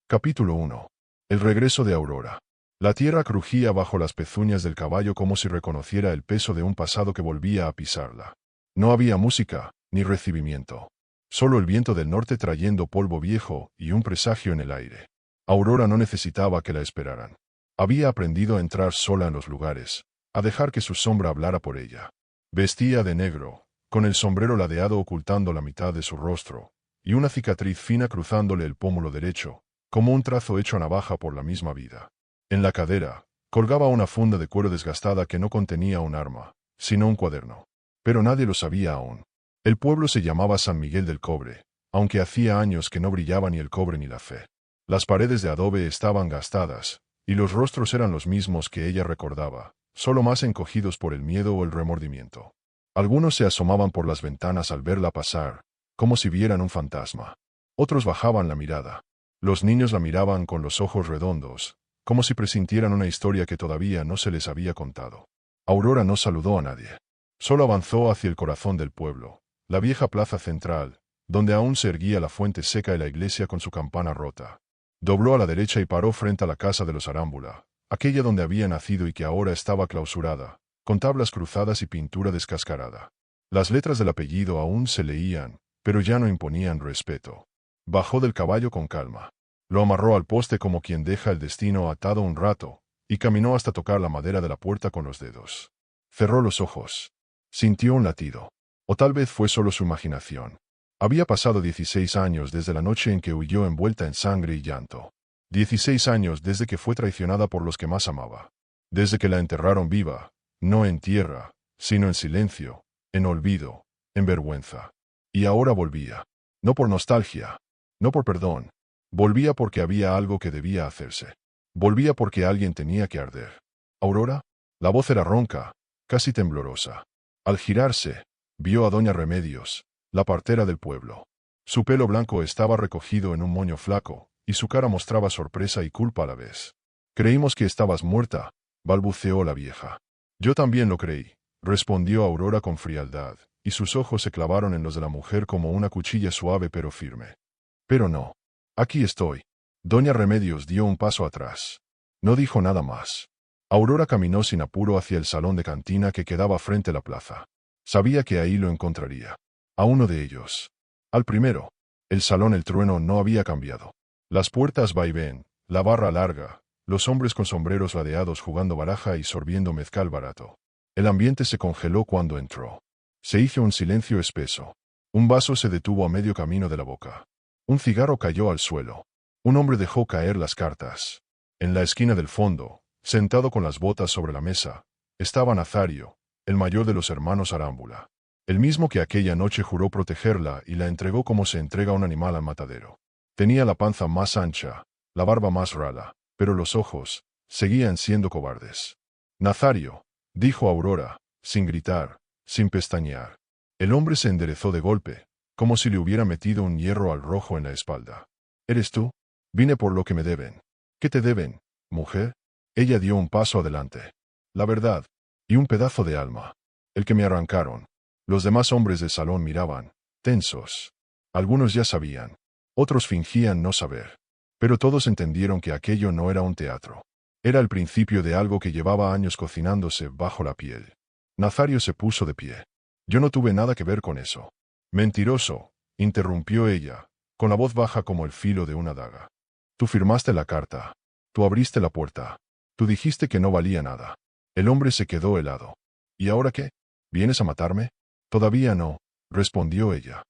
Capítulo 1. El regreso de Aurora. La tierra crujía bajo las pezuñas del caballo como si reconociera el peso de un pasado que volvía a pisarla. No había música, ni recibimiento. Solo el viento del norte trayendo polvo viejo y un presagio en el aire. Aurora no necesitaba que la esperaran. Había aprendido a entrar sola en los lugares, a dejar que su sombra hablara por ella. Vestía de negro, con el sombrero ladeado ocultando la mitad de su rostro, y una cicatriz fina cruzándole el pómulo derecho, como un trazo hecho a navaja por la misma vida. En la cadera, colgaba una funda de cuero desgastada que no contenía un arma, sino un cuaderno. Pero nadie lo sabía aún. El pueblo se llamaba San Miguel del Cobre, aunque hacía años que no brillaba ni el cobre ni la fe. Las paredes de adobe estaban gastadas, y los rostros eran los mismos que ella recordaba, solo más encogidos por el miedo o el remordimiento. Algunos se asomaban por las ventanas al verla pasar, como si vieran un fantasma. Otros bajaban la mirada. Los niños la miraban con los ojos redondos, como si presintieran una historia que todavía no se les había contado. Aurora no saludó a nadie. Solo avanzó hacia el corazón del pueblo, la vieja plaza central, donde aún se erguía la fuente seca y la iglesia con su campana rota. Dobló a la derecha y paró frente a la casa de los Arámbula, aquella donde había nacido y que ahora estaba clausurada, con tablas cruzadas y pintura descascarada. Las letras del apellido aún se leían, pero ya no imponían respeto. Bajó del caballo con calma. Lo amarró al poste como quien deja el destino atado un rato, y caminó hasta tocar la madera de la puerta con los dedos. Cerró los ojos. Sintió un latido. O tal vez fue solo su imaginación. Había pasado 16 años desde la noche en que huyó envuelta en sangre y llanto. 16 años desde que fue traicionada por los que más amaba. Desde que la enterraron viva, no en tierra, sino en silencio, en olvido, en vergüenza. Y ahora volvía. No por nostalgia. No por perdón. Volvía porque había algo que debía hacerse. Volvía porque alguien tenía que arder. ¿Aurora? La voz era ronca, casi temblorosa. Al girarse, vio a doña Remedios, la partera del pueblo. Su pelo blanco estaba recogido en un moño flaco, y su cara mostraba sorpresa y culpa a la vez. Creímos que estabas muerta, balbuceó la vieja. Yo también lo creí, respondió Aurora con frialdad, y sus ojos se clavaron en los de la mujer como una cuchilla suave pero firme. Pero no. Aquí estoy. Doña Remedios dio un paso atrás. No dijo nada más. Aurora caminó sin apuro hacia el salón de cantina que quedaba frente a la plaza. Sabía que ahí lo encontraría. A uno de ellos. Al primero. El salón El Trueno no había cambiado. Las puertas vaivén, la barra larga, los hombres con sombreros ladeados jugando baraja y sorbiendo mezcal barato. El ambiente se congeló cuando entró. Se hizo un silencio espeso. Un vaso se detuvo a medio camino de la boca. Un cigarro cayó al suelo. Un hombre dejó caer las cartas. En la esquina del fondo, sentado con las botas sobre la mesa, estaba Nazario, el mayor de los hermanos Arámbula. El mismo que aquella noche juró protegerla y la entregó como se entrega un animal al matadero. Tenía la panza más ancha, la barba más rala, pero los ojos seguían siendo cobardes. Nazario, dijo Aurora, sin gritar, sin pestañear. El hombre se enderezó de golpe, como si le hubiera metido un hierro al rojo en la espalda. ¿Eres tú? Vine por lo que me deben. ¿Qué te deben, mujer? Ella dio un paso adelante. La verdad. Y un pedazo de alma. El que me arrancaron. Los demás hombres del salón miraban, tensos. Algunos ya sabían. Otros fingían no saber. Pero todos entendieron que aquello no era un teatro. Era el principio de algo que llevaba años cocinándose bajo la piel. Nazario se puso de pie. Yo no tuve nada que ver con eso. Mentiroso, interrumpió ella, con la voz baja como el filo de una daga. Tú firmaste la carta. Tú abriste la puerta. Tú dijiste que no valía nada. El hombre se quedó helado. ¿Y ahora qué? ¿Vienes a matarme? Todavía no, respondió ella.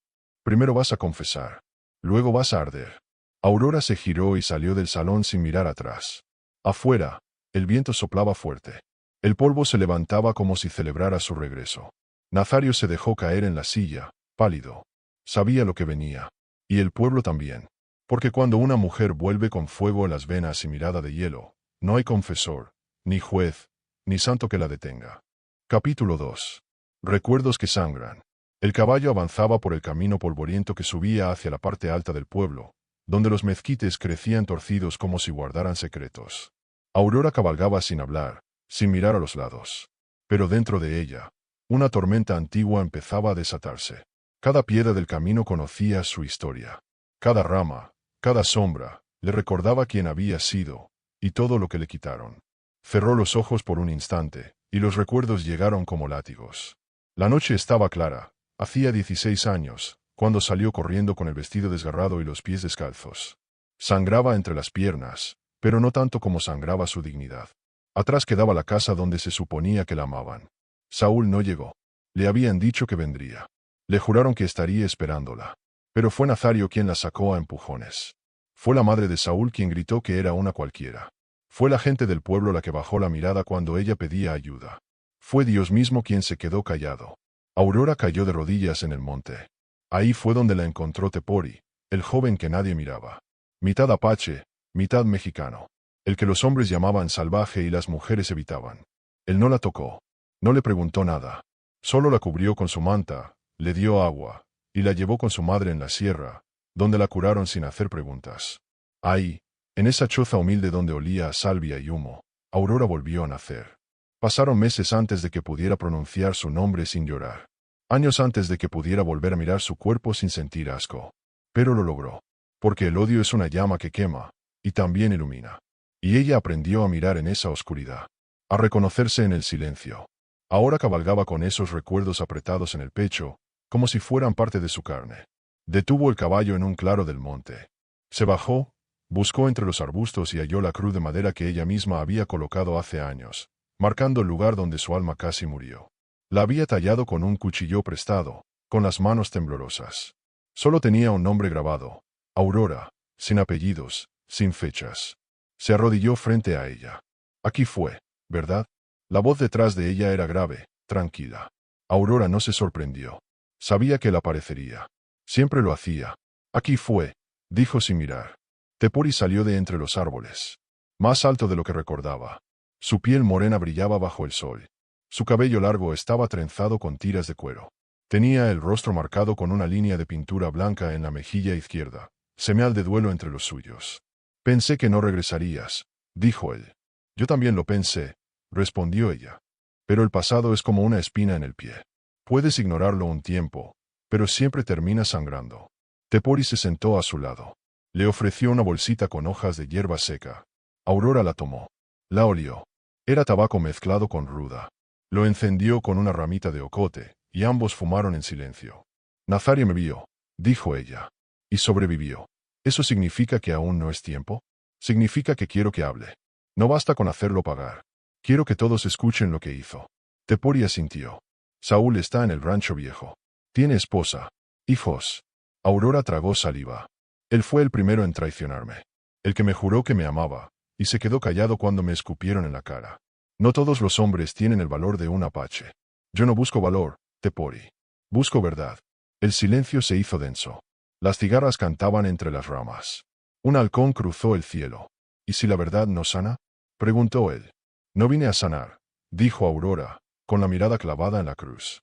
Primero vas a confesar. Luego vas a arder. Aurora se giró y salió del salón sin mirar atrás. Afuera, el viento soplaba fuerte. El polvo se levantaba como si celebrara su regreso. Nazario se dejó caer en la silla, pálido. Sabía lo que venía. Y el pueblo también. Porque cuando una mujer vuelve con fuego en las venas y mirada de hielo, no hay confesor, ni juez, ni santo que la detenga. Capítulo 2. Recuerdos que sangran. El caballo avanzaba por el camino polvoriento que subía hacia la parte alta del pueblo, donde los mezquites crecían torcidos como si guardaran secretos. Aurora cabalgaba sin hablar, sin mirar a los lados. Pero dentro de ella, una tormenta antigua empezaba a desatarse. Cada piedra del camino conocía su historia. Cada rama, cada sombra, Le recordaba quién había sido, y todo lo que le quitaron. Cerró los ojos por un instante, y los recuerdos llegaron como látigos. La noche estaba clara, hacía 16 años, cuando salió corriendo con el vestido desgarrado y los pies descalzos. Sangraba entre las piernas, pero no tanto como sangraba su dignidad. Atrás quedaba la casa donde se suponía que la amaban. Saúl no llegó. Le habían dicho que vendría. Le juraron que estaría esperándola. Pero fue Nazario quien la sacó a empujones. Fue la madre de Saúl quien gritó que era una cualquiera. Fue la gente del pueblo la que bajó la mirada cuando ella pedía ayuda. Fue Dios mismo quien se quedó callado. Aurora cayó de rodillas en el monte. Ahí fue donde la encontró Tepori, el joven que nadie miraba. Mitad apache, mitad mexicano. El que los hombres llamaban salvaje y las mujeres evitaban. Él no la tocó. No le preguntó nada. Solo la cubrió con su manta, le dio agua, y la llevó con su madre en la sierra, donde la curaron sin hacer preguntas. Ahí, en esa choza humilde donde olía a salvia y humo, Aurora volvió a nacer. Pasaron meses antes de que pudiera pronunciar su nombre sin llorar. Años antes de que pudiera volver a mirar su cuerpo sin sentir asco. Pero lo logró. Porque el odio es una llama que quema, y también ilumina. Y ella aprendió a mirar en esa oscuridad. A reconocerse en el silencio. Ahora cabalgaba con esos recuerdos apretados en el pecho, como si fueran parte de su carne. Detuvo el caballo en un claro del monte. Se bajó, buscó entre los arbustos y halló la cruz de madera que ella misma había colocado hace años, marcando el lugar donde su alma casi murió. La había tallado con un cuchillo prestado, con las manos temblorosas. Solo tenía un nombre grabado: Aurora, sin apellidos, sin fechas. Se arrodilló frente a ella. Aquí fue, ¿verdad? La voz detrás de ella era grave, tranquila. Aurora no se sorprendió. Sabía que él aparecería. Siempre lo hacía. Aquí fue, dijo sin mirar. Tepori salió de entre los árboles. Más alto de lo que recordaba. Su piel morena brillaba bajo el sol. Su cabello largo estaba trenzado con tiras de cuero. Tenía el rostro marcado con una línea de pintura blanca en la mejilla izquierda, señal de duelo entre los suyos. Pensé que no regresarías, dijo él. Yo también lo pensé, respondió ella. Pero el pasado es como una espina en el pie. Puedes ignorarlo un tiempo, pero siempre termina sangrando. Tepori se sentó a su lado. Le ofreció una bolsita con hojas de hierba seca. Aurora la tomó. La olió. Era tabaco mezclado con ruda. Lo encendió con una ramita de ocote, y ambos fumaron en silencio. Nazario me vio, dijo ella. Y sobrevivió. ¿Eso significa que aún no es tiempo? Significa que quiero que hable. No basta con hacerlo pagar. Quiero que todos escuchen lo que hizo. Tepori asintió. Saúl está en el rancho viejo. Tiene esposa. Hijos. Aurora tragó saliva. Él fue el primero en traicionarme. El que me juró que me amaba, y se quedó callado cuando me escupieron en la cara. No todos los hombres tienen el valor de un apache. Yo no busco valor, Tepori. Busco verdad. El silencio se hizo denso. Las cigarras cantaban entre las ramas. Un halcón cruzó el cielo. ¿Y si la verdad no sana? Preguntó él. No vine a sanar, dijo Aurora, con la mirada clavada en la cruz.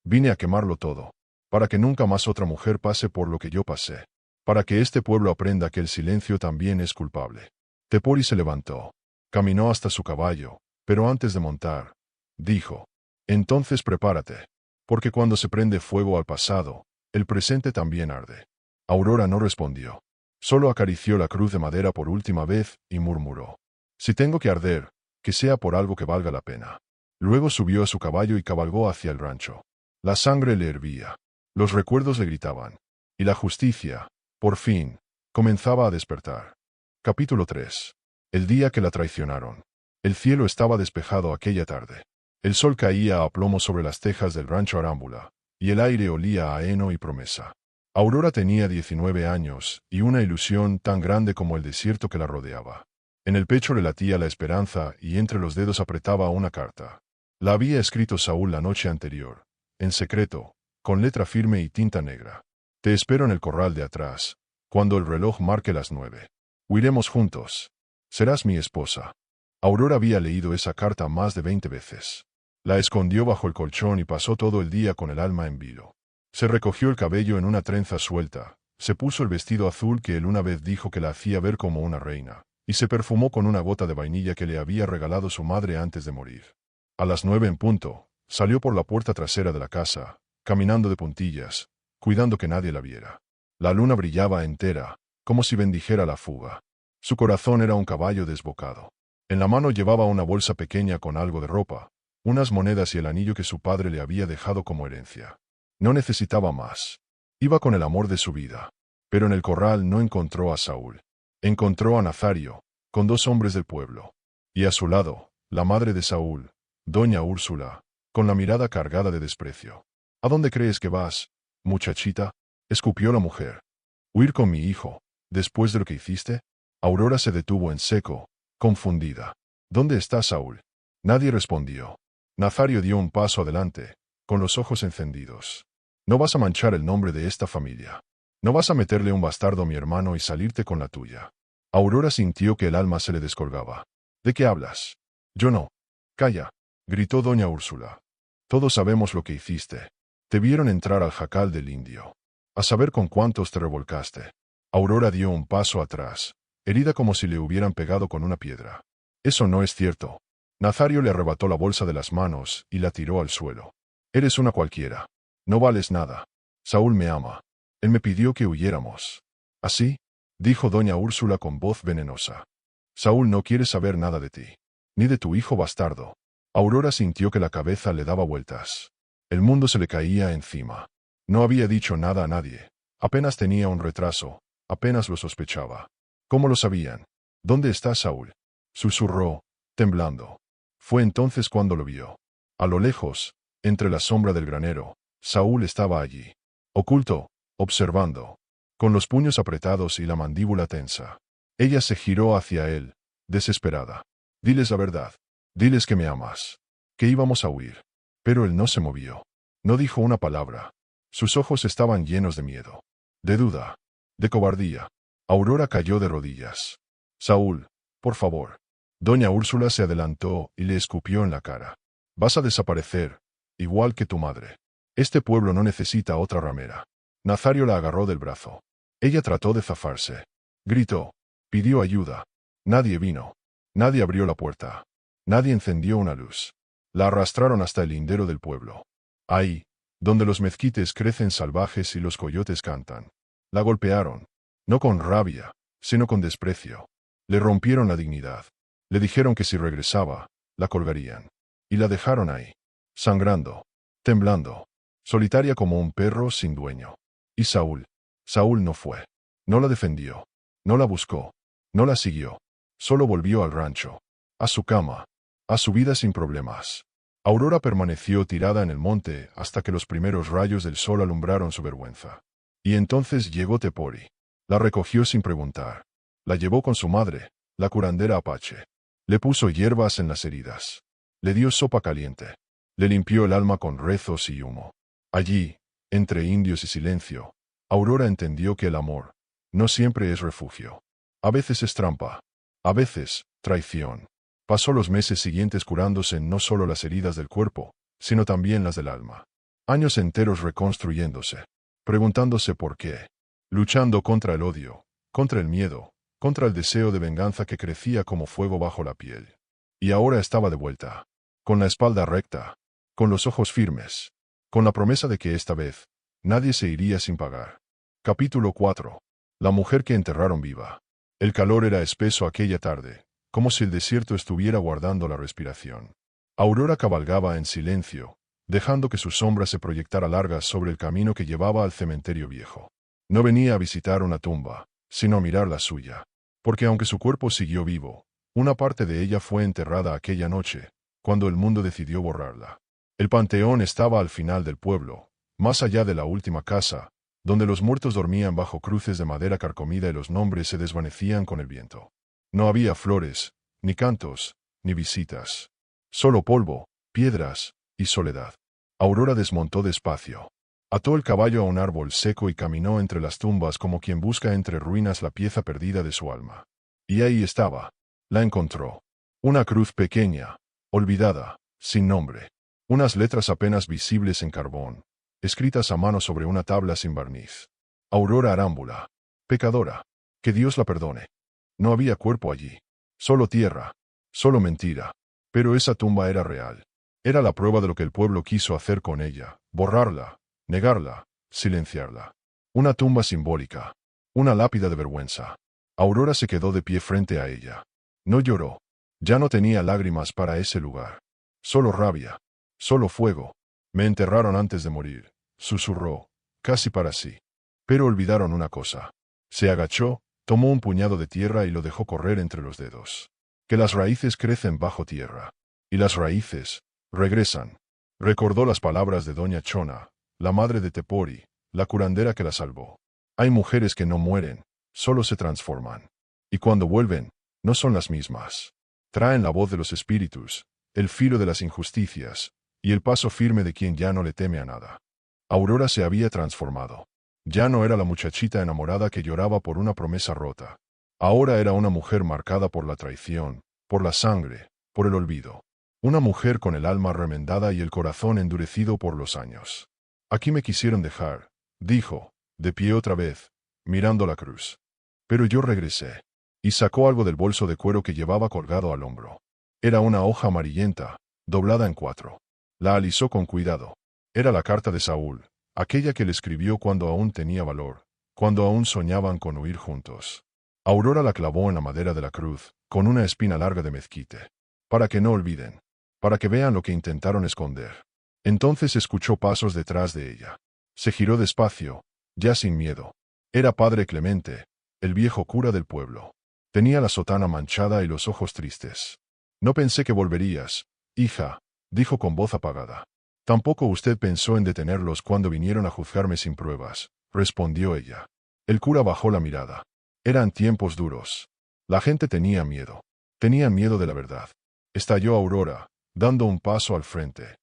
Vine a quemarlo todo. Para que nunca más otra mujer pase por lo que yo pasé. Para que este pueblo aprenda que el silencio también es culpable. Tepori se levantó. Caminó hasta su caballo, pero antes de montar, dijo: entonces prepárate. Porque cuando se prende fuego al pasado, el presente también arde. Aurora no respondió. Solo acarició la cruz de madera por última vez y murmuró: si tengo que arder, que sea por algo que valga la pena. Luego subió a su caballo y cabalgó hacia el rancho. La sangre le hervía. Los recuerdos le gritaban. Y la justicia, por fin, comenzaba a despertar. Capítulo 3. El día que la traicionaron. El cielo estaba despejado aquella tarde. El sol caía a plomo sobre las tejas del rancho Arámbula, y el aire olía a heno y promesa. Aurora tenía 19 años, y una ilusión tan grande como el desierto que la rodeaba. En el pecho le latía la esperanza y entre los dedos apretaba una carta. La había escrito Saúl la noche anterior, en secreto, con letra firme y tinta negra. Te espero en el corral de atrás, cuando el reloj marque las 9. Huiremos juntos. Serás mi esposa. Aurora había leído esa carta más de 20 veces. La escondió bajo el colchón y pasó todo el día con el alma en vilo. Se recogió el cabello en una trenza suelta, se puso el vestido azul que él una vez dijo que la hacía ver como una reina, y se perfumó con una gota de vainilla que le había regalado su madre antes de morir. A las 9 en punto, salió por la puerta trasera de la casa, caminando de puntillas, cuidando que nadie la viera. La luna brillaba entera, como si bendijera la fuga. Su corazón era un caballo desbocado. En la mano llevaba una bolsa pequeña con algo de ropa, unas monedas y el anillo que su padre le había dejado como herencia. No necesitaba más. Iba con el amor de su vida. Pero en el corral no encontró a Saúl. Encontró a Nazario, con 2 hombres del pueblo. Y a su lado, la madre de Saúl, doña Úrsula, con la mirada cargada de desprecio. ¿A dónde crees que vas, muchachita? Escupió la mujer. ¿Huir con mi hijo, después de lo que hiciste? Aurora se detuvo en seco, confundida. ¿Dónde está Saúl? Nadie respondió. Nazario dio un paso adelante, con los ojos encendidos. No vas a manchar el nombre de esta familia. No vas a meterle un bastardo a mi hermano y salirte con la tuya. Aurora sintió que el alma se le descolgaba. ¿De qué hablas? Yo no. Calla, gritó doña Úrsula. Todos sabemos lo que hiciste. Te vieron entrar al jacal del indio. A saber con cuántos te revolcaste. Aurora dio un paso atrás, herida como si le hubieran pegado con una piedra. Eso no es cierto. Nazario le arrebató la bolsa de las manos y la tiró al suelo. Eres una cualquiera. No vales nada. Saúl me ama. Él me pidió que huyéramos. ¿Así? Dijo doña Úrsula con voz venenosa. Saúl no quiere saber nada de ti. Ni de tu hijo bastardo. Aurora sintió que la cabeza le daba vueltas. El mundo se le caía encima. No había dicho nada a nadie. Apenas tenía un retraso. Apenas lo sospechaba. ¿Cómo lo sabían? ¿Dónde está Saúl? Susurró, temblando. Fue entonces cuando lo vio. A lo lejos, entre la sombra del granero, Saúl estaba allí. Oculto, observando. Con los puños apretados y la mandíbula tensa. Ella se giró hacia él, desesperada. Diles la verdad. Diles que me amas. Que íbamos a huir. Pero él no se movió. No dijo una palabra. Sus ojos estaban llenos de miedo. De duda. De cobardía. Aurora cayó de rodillas. Saúl, por favor. Doña Úrsula se adelantó y le escupió en la cara. Vas a desaparecer, igual que tu madre. Este pueblo no necesita otra ramera. Nazario la agarró del brazo. Ella trató de zafarse. Gritó. Pidió ayuda. Nadie vino. Nadie abrió la puerta. Nadie encendió una luz. La arrastraron hasta el lindero del pueblo. Ahí, donde los mezquites crecen salvajes y los coyotes cantan. La golpearon. No con rabia, sino con desprecio. Le rompieron la dignidad. Le dijeron que si regresaba, la colgarían. Y la dejaron ahí. Sangrando. Temblando. Solitaria como un perro sin dueño. Y Saúl. Saúl no fue. No la defendió. No la buscó. No la siguió. Solo volvió al rancho. A su cama. A su vida sin problemas. Aurora permaneció tirada en el monte hasta que los primeros rayos del sol alumbraron su vergüenza. Y entonces llegó Tepori. La recogió sin preguntar. La llevó con su madre, la curandera apache. Le puso hierbas en las heridas. Le dio sopa caliente. Le limpió el alma con rezos y humo. Allí, entre indios y silencio, Aurora entendió que el amor no siempre es refugio. A veces es trampa. A veces, traición. Pasó los meses siguientes curándose no solo las heridas del cuerpo, sino también las del alma. Años enteros reconstruyéndose, preguntándose por qué, luchando contra el odio, contra el miedo, contra el deseo de venganza que crecía como fuego bajo la piel. Y ahora estaba de vuelta, con la espalda recta, con los ojos firmes, con la promesa de que esta vez, nadie se iría sin pagar. Capítulo 4. La mujer que enterraron viva. El calor era espeso aquella tarde, como si el desierto estuviera guardando la respiración. Aurora cabalgaba en silencio, dejando que su sombra se proyectara larga sobre el camino que llevaba al cementerio viejo. No venía a visitar una tumba, sino a mirar la suya. Porque aunque su cuerpo siguió vivo, una parte de ella fue enterrada aquella noche, cuando el mundo decidió borrarla. El panteón estaba al final del pueblo, más allá de la última casa, donde los muertos dormían bajo cruces de madera carcomida y los nombres se desvanecían con el viento. No había flores, ni cantos, ni visitas. Solo polvo, piedras y soledad. Aurora desmontó despacio. Ató el caballo a un árbol seco y caminó entre las tumbas como quien busca entre ruinas la pieza perdida de su alma. Y ahí estaba. La encontró. Una cruz pequeña, olvidada, sin nombre. Unas letras apenas visibles en carbón, escritas a mano sobre una tabla sin barniz. Aurora Arámbula. Pecadora. Que Dios la perdone. No había cuerpo allí. Solo tierra. Solo mentira. Pero esa tumba era real. Era la prueba de lo que el pueblo quiso hacer con ella, borrarla, negarla, silenciarla. Una tumba simbólica. Una lápida de vergüenza. Aurora se quedó de pie frente a ella. No lloró. Ya no tenía lágrimas para ese lugar. Solo rabia. Solo fuego. Me enterraron antes de morir, susurró, casi para sí. Pero olvidaron una cosa. Se agachó, tomó un puñado de tierra y lo dejó correr entre los dedos. Que las raíces crecen bajo tierra. Y las raíces regresan. Recordó las palabras de doña Chona, la madre de Tepori, la curandera que la salvó. Hay mujeres que no mueren, solo se transforman. Y cuando vuelven, no son las mismas. Traen la voz de los espíritus, el filo de las injusticias, y el paso firme de quien ya no le teme a nada. Aurora se había transformado. Ya no era la muchachita enamorada que lloraba por una promesa rota. Ahora era una mujer marcada por la traición, por la sangre, por el olvido. Una mujer con el alma remendada y el corazón endurecido por los años. Aquí me quisieron dejar, dijo, de pie otra vez, mirando la cruz. Pero yo regresé. Y sacó algo del bolso de cuero que llevaba colgado al hombro. Era una hoja amarillenta, doblada en 4. La alisó con cuidado. Era la carta de Saúl, aquella que le escribió cuando aún tenía valor, cuando aún soñaban con huir juntos. Aurora la clavó en la madera de la cruz, con una espina larga de mezquite. Para que no olviden. Para que vean lo que intentaron esconder. Entonces escuchó pasos detrás de ella. Se giró despacio, ya sin miedo. Era Padre Clemente, el viejo cura del pueblo. Tenía la sotana manchada y los ojos tristes. No pensé que volverías, hija, dijo con voz apagada. Tampoco usted pensó en detenerlos cuando vinieron a juzgarme sin pruebas, respondió ella. El cura bajó la mirada. Eran tiempos duros. La gente tenía miedo. Tenían miedo de la verdad. Estalló Aurora, dando un paso al frente.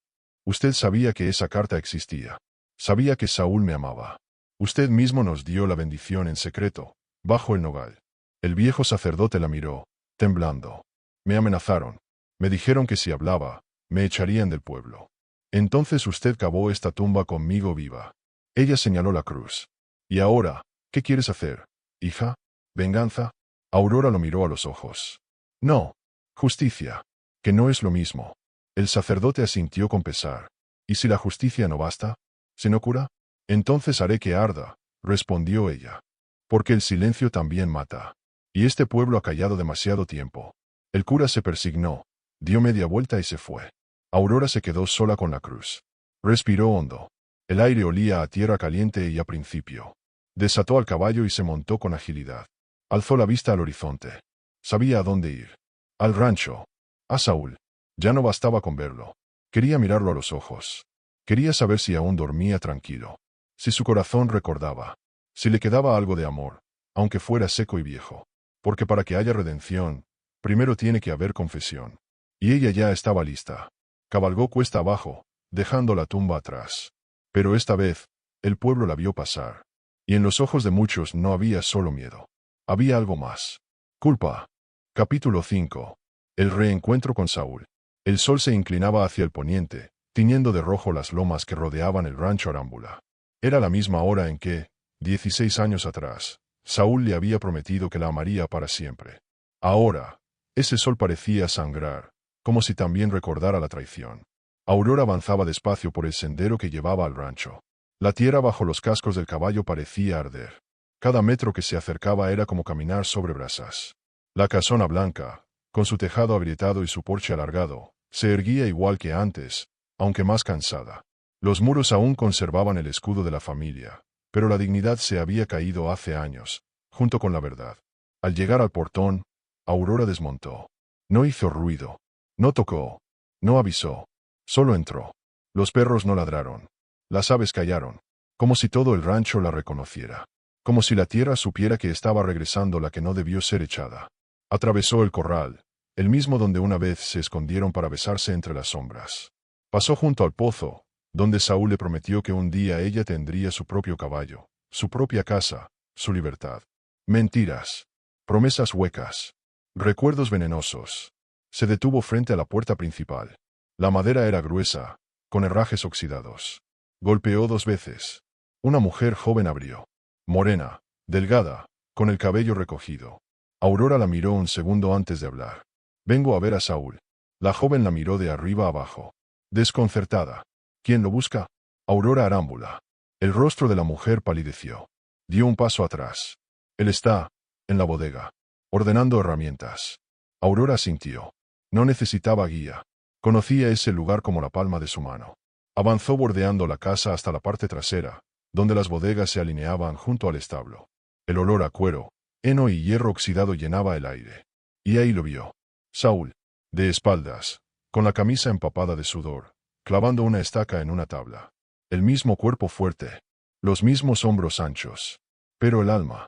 Usted sabía que esa carta existía. Sabía que Saúl me amaba. Usted mismo nos dio la bendición en secreto, bajo el nogal. El viejo sacerdote la miró, temblando. Me amenazaron. Me dijeron que si hablaba, me echarían del pueblo. Entonces usted cavó esta tumba conmigo viva. Ella señaló la cruz. ¿Y ahora, qué quieres hacer, hija? ¿Venganza? Aurora lo miró a los ojos. No. Justicia. Que no es lo mismo. El sacerdote asintió con pesar. ¿Y si la justicia no basta? ¿Si no cura? Entonces haré que arda, respondió ella. Porque el silencio también mata. Y este pueblo ha callado demasiado tiempo. El cura se persignó, dio media vuelta y se fue. Aurora se quedó sola con la cruz. Respiró hondo. El aire olía a tierra caliente y a principio. Desató al caballo y se montó con agilidad. Alzó la vista al horizonte. Sabía a dónde ir. Al rancho. A Saúl. Ya no bastaba con verlo. Quería mirarlo a los ojos. Quería saber si aún dormía tranquilo. Si su corazón recordaba. Si le quedaba algo de amor, aunque fuera seco y viejo. Porque para que haya redención, primero tiene que haber confesión. Y ella ya estaba lista. Cabalgó cuesta abajo, dejando la tumba atrás. Pero esta vez, el pueblo la vio pasar. Y en los ojos de muchos no había solo miedo. Había algo más. Culpa. Capítulo 5. El reencuentro con Saúl. El sol se inclinaba hacia el poniente, tiñendo de rojo las lomas que rodeaban el rancho Arámbula. Era la misma hora en que, 16 años atrás, Saúl le había prometido que la amaría para siempre. Ahora, ese sol parecía sangrar, como si también recordara la traición. Aurora avanzaba despacio por el sendero que llevaba al rancho. La tierra bajo los cascos del caballo parecía arder. Cada metro que se acercaba era como caminar sobre brasas. La casona blanca, con su tejado agrietado y su porche alargado, se erguía igual que antes, aunque más cansada. Los muros aún conservaban el escudo de la familia, pero la dignidad se había caído hace años, junto con la verdad. Al llegar al portón, Aurora desmontó. No hizo ruido. No tocó. No avisó. Solo entró. Los perros no ladraron. Las aves callaron. Como si todo el rancho la reconociera. Como si la tierra supiera que estaba regresando la que no debió ser echada. Atravesó el corral, el mismo donde una vez se escondieron para besarse entre las sombras. Pasó junto al pozo, donde Saúl le prometió que un día ella tendría su propio caballo, su propia casa, su libertad. Mentiras. Promesas huecas. Recuerdos venenosos. Se detuvo frente a la puerta principal. La madera era gruesa, con herrajes oxidados. Golpeó 2 veces. Una mujer joven abrió. Morena, delgada, con el cabello recogido. Aurora la miró un segundo antes de hablar. Vengo a ver a Saúl. La joven la miró de arriba abajo. Desconcertada. ¿Quién lo busca? Aurora Arámbula. El rostro de la mujer palideció. Dio un paso atrás. Él está, en la bodega, ordenando herramientas. Aurora sintió. No necesitaba guía. Conocía ese lugar como la palma de su mano. Avanzó bordeando la casa hasta la parte trasera, donde las bodegas se alineaban junto al establo. El olor a cuero, heno y hierro oxidado llenaba el aire. Y ahí lo vio. Saúl, de espaldas, con la camisa empapada de sudor, clavando una estaca en una tabla. El mismo cuerpo fuerte, los mismos hombros anchos. Pero el alma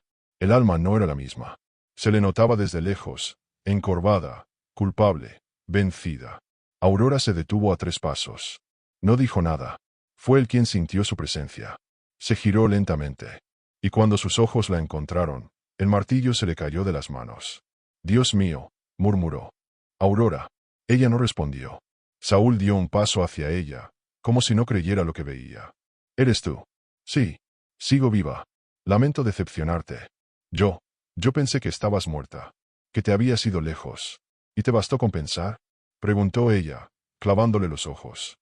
no era la misma. Se le notaba desde lejos, encorvada, culpable, vencida. Aurora se detuvo a 3 pasos. No dijo nada. Fue él quien sintió su presencia. Se giró lentamente. Y cuando sus ojos la encontraron, el martillo se le cayó de las manos. «Dios mío», murmuró. «Aurora». Ella no respondió. Saúl dio un paso hacia ella, como si no creyera lo que veía. «¿Eres tú?» «Sí. Sigo viva. Lamento decepcionarte. Yo pensé que estabas muerta, que te habías ido lejos. ¿Y te bastó con pensar?», preguntó ella, clavándole los ojos.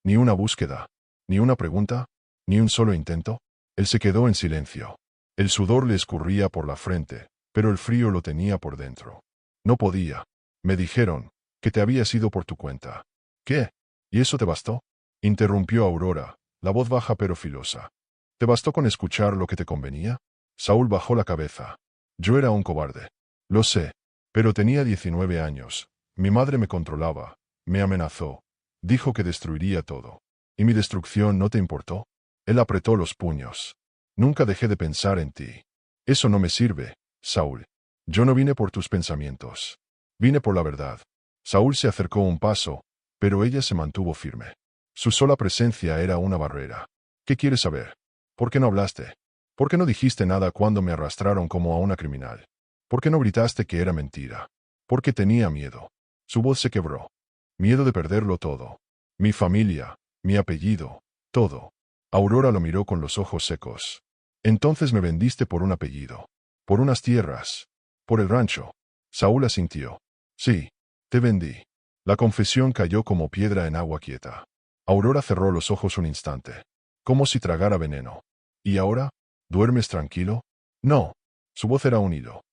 «Ni una búsqueda, ni una pregunta, ni un solo intento». Él se quedó en silencio. El sudor le escurría por la frente, pero el frío lo tenía por dentro. «No podía. Me dijeron que te habías ido por tu cuenta». «¿Qué? ¿Y eso te bastó?», interrumpió Aurora, la voz baja pero filosa. «¿Te bastó con escuchar lo que te convenía?». Saúl bajó la cabeza. «Yo era un cobarde. Lo sé. Pero tenía 19 años. Mi madre me controlaba, me amenazó. Dijo que destruiría todo. ¿Y mi destrucción no te importó?». Él apretó los puños. «Nunca dejé de pensar en ti. Eso no me sirve, Saúl. Yo no vine por tus pensamientos. Vine por la verdad». Saúl se acercó un paso, pero ella se mantuvo firme. Su sola presencia era una barrera. «¿Qué quieres saber? ¿Por qué no hablaste? ¿Por qué no dijiste nada cuando me arrastraron como a una criminal? ¿Por qué no gritaste que era mentira?». «Porque tenía miedo». Su voz se quebró. «Miedo de perderlo todo. Mi familia, mi apellido, todo». Aurora lo miró con los ojos secos. «Entonces me vendiste por un apellido. Por unas tierras. Por el rancho». Saúl asintió. «Sí, te vendí». La confesión cayó como piedra en agua quieta. Aurora cerró los ojos un instante, como si tragara veneno. «¿Y ahora? ¿Duermes tranquilo?». «No». Su voz era un hilo.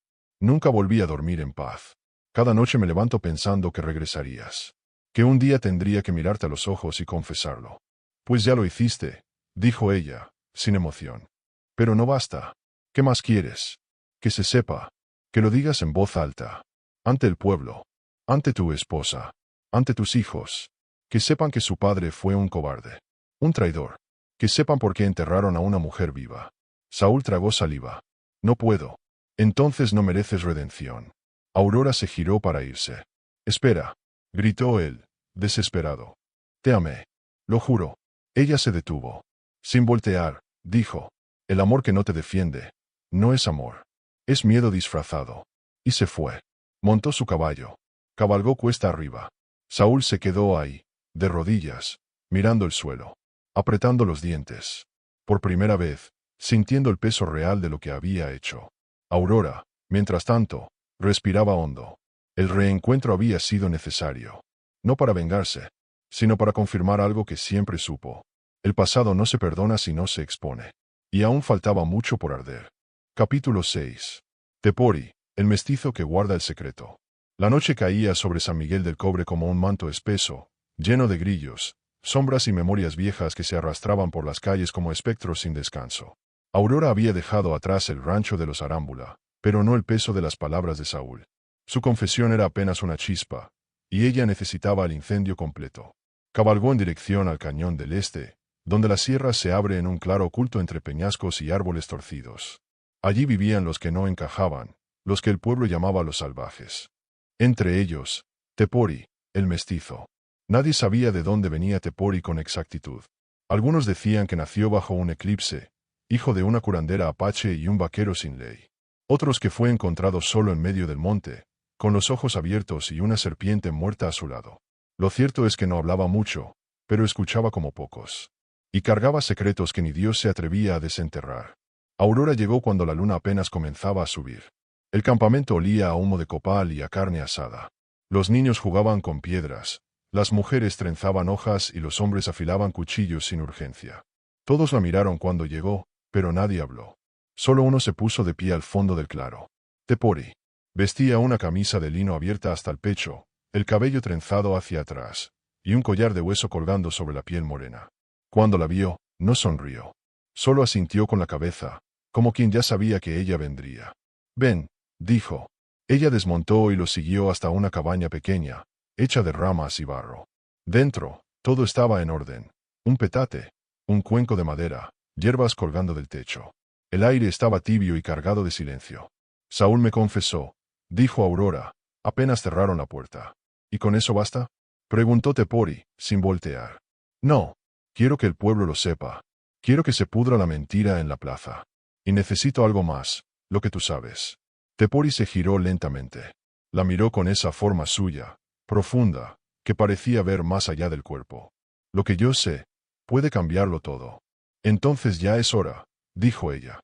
«Nunca volví a dormir en paz. Cada noche me levanto pensando que regresarías. Que un día tendría que mirarte a los ojos y confesarlo». «Pues ya lo hiciste», dijo ella, sin emoción. «Pero no basta. ¿Qué más quieres?». «Que se sepa. Que lo digas en voz alta. Ante el pueblo. Ante tu esposa. Ante tus hijos. Que sepan que su padre fue un cobarde. Un traidor. Que sepan por qué enterraron a una mujer viva». Saúl tragó saliva. «No puedo». «Entonces no mereces redención». Aurora se giró para irse. «Espera», gritó él, desesperado. «Te amé. Lo juro». Ella se detuvo. Sin voltear, dijo: «El amor que no te defiende no es amor. Es miedo disfrazado». Y se fue. Montó su caballo. Cabalgó cuesta arriba. Saúl se quedó ahí, de rodillas, mirando el suelo, apretando los dientes. Por primera vez, sintiendo el peso real de lo que había hecho. Aurora, mientras tanto, respiraba hondo. El reencuentro había sido necesario. No para vengarse, sino para confirmar algo que siempre supo. El pasado no se perdona si no se expone. Y aún faltaba mucho por arder. Capítulo 6. Tepori, el mestizo que guarda el secreto. La noche caía sobre San Miguel del Cobre como un manto espeso, lleno de grillos, sombras y memorias viejas que se arrastraban por las calles como espectros sin descanso. Aurora había dejado atrás el rancho de los Arámbula, pero no el peso de las palabras de Saúl. Su confesión era apenas una chispa, y ella necesitaba el incendio completo. Cabalgó en dirección al cañón del este, donde la sierra se abre en un claro oculto entre peñascos y árboles torcidos. Allí vivían los que no encajaban, los que el pueblo llamaba los salvajes. Entre ellos, Tepori, el mestizo. Nadie sabía de dónde venía Tepori con exactitud. Algunos decían que nació bajo un eclipse, hijo de una curandera apache y un vaquero sin ley. Otros que fue encontrado solo en medio del monte, con los ojos abiertos y una serpiente muerta a su lado. Lo cierto es que no hablaba mucho, pero escuchaba como pocos. Y cargaba secretos que ni Dios se atrevía a desenterrar. Aurora llegó cuando la luna apenas comenzaba a subir. El campamento olía a humo de copal y a carne asada. Los niños jugaban con piedras, las mujeres trenzaban hojas y los hombres afilaban cuchillos sin urgencia. Todos la miraron cuando llegó, pero nadie habló. Solo uno se puso de pie al fondo del claro. Tepori. Vestía una camisa de lino abierta hasta el pecho, el cabello trenzado hacia atrás, y un collar de hueso colgando sobre la piel morena. Cuando la vio, no sonrió. Solo asintió con la cabeza, como quien ya sabía que ella vendría. Ven, dijo. Ella desmontó y lo siguió hasta una cabaña pequeña, hecha de ramas y barro. Dentro, todo estaba en orden. Un petate, un cuenco de madera, hierbas colgando del techo. El aire estaba tibio y cargado de silencio. Saúl me confesó, dijo Aurora, apenas cerraron la puerta. ¿Y con eso basta? Preguntó Tepori, sin voltear. No. Quiero que el pueblo lo sepa. Quiero que se pudra la mentira en la plaza. Y necesito algo más, lo que tú sabes. Tepori se giró lentamente. La miró con esa forma suya, profunda, que parecía ver más allá del cuerpo. Lo que yo sé, puede cambiarlo todo. Entonces ya es hora, dijo ella.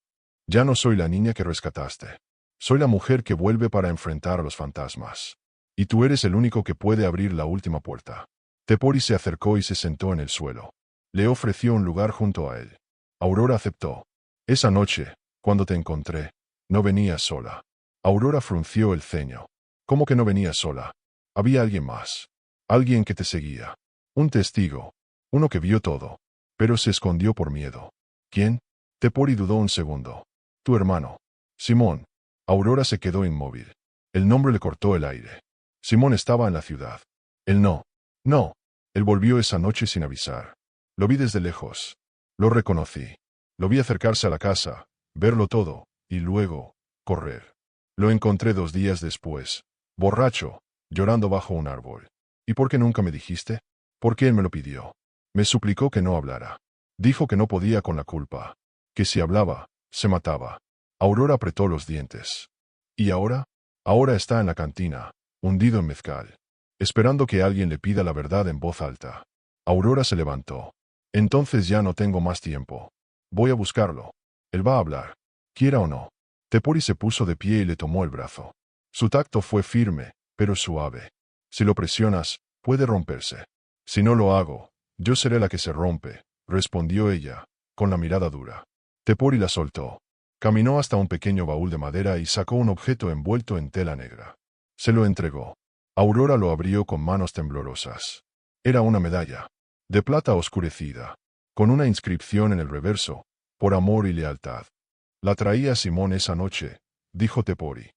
Ya no soy la niña que rescataste. Soy la mujer que vuelve para enfrentar a los fantasmas. Y tú eres el único que puede abrir la última puerta. Tepori se acercó y se sentó en el suelo. Le ofreció un lugar junto a él. Aurora aceptó. Esa noche, cuando te encontré, no venías sola. Aurora frunció el ceño. ¿Cómo que no venías sola? Había alguien más. Alguien que te seguía. Un testigo. Uno que vio todo. Pero se escondió por miedo. ¿Quién? Tepori dudó un segundo. Tu hermano. Simón. Aurora se quedó inmóvil. El nombre le cortó el aire. Simón estaba en la ciudad. Él no. No. Él volvió esa noche sin avisar. Lo vi desde lejos. Lo reconocí. Lo vi acercarse a la casa, verlo todo, y luego, correr. Lo encontré 2 días después, borracho, llorando bajo un árbol. ¿Y por qué nunca me dijiste? Porque él me lo pidió. Me suplicó que no hablara. Dijo que no podía con la culpa. Que si hablaba, se mataba. Aurora apretó los dientes. ¿Y ahora? Ahora está en la cantina, hundido en mezcal, esperando que alguien le pida la verdad en voz alta. Aurora se levantó. Entonces ya no tengo más tiempo. Voy a buscarlo. Él va a hablar. Quiera o no. Tepori se puso de pie y le tomó el brazo. Su tacto fue firme, pero suave. Si lo presionas, puede romperse. Si no lo hago, yo seré la que se rompe, respondió ella, con la mirada dura. Tepori la soltó. Caminó hasta un pequeño baúl de madera y sacó un objeto envuelto en tela negra. Se lo entregó. Aurora lo abrió con manos temblorosas. Era una medalla, de plata oscurecida, con una inscripción en el reverso, por amor y lealtad. La traía Simón esa noche, dijo Tepori.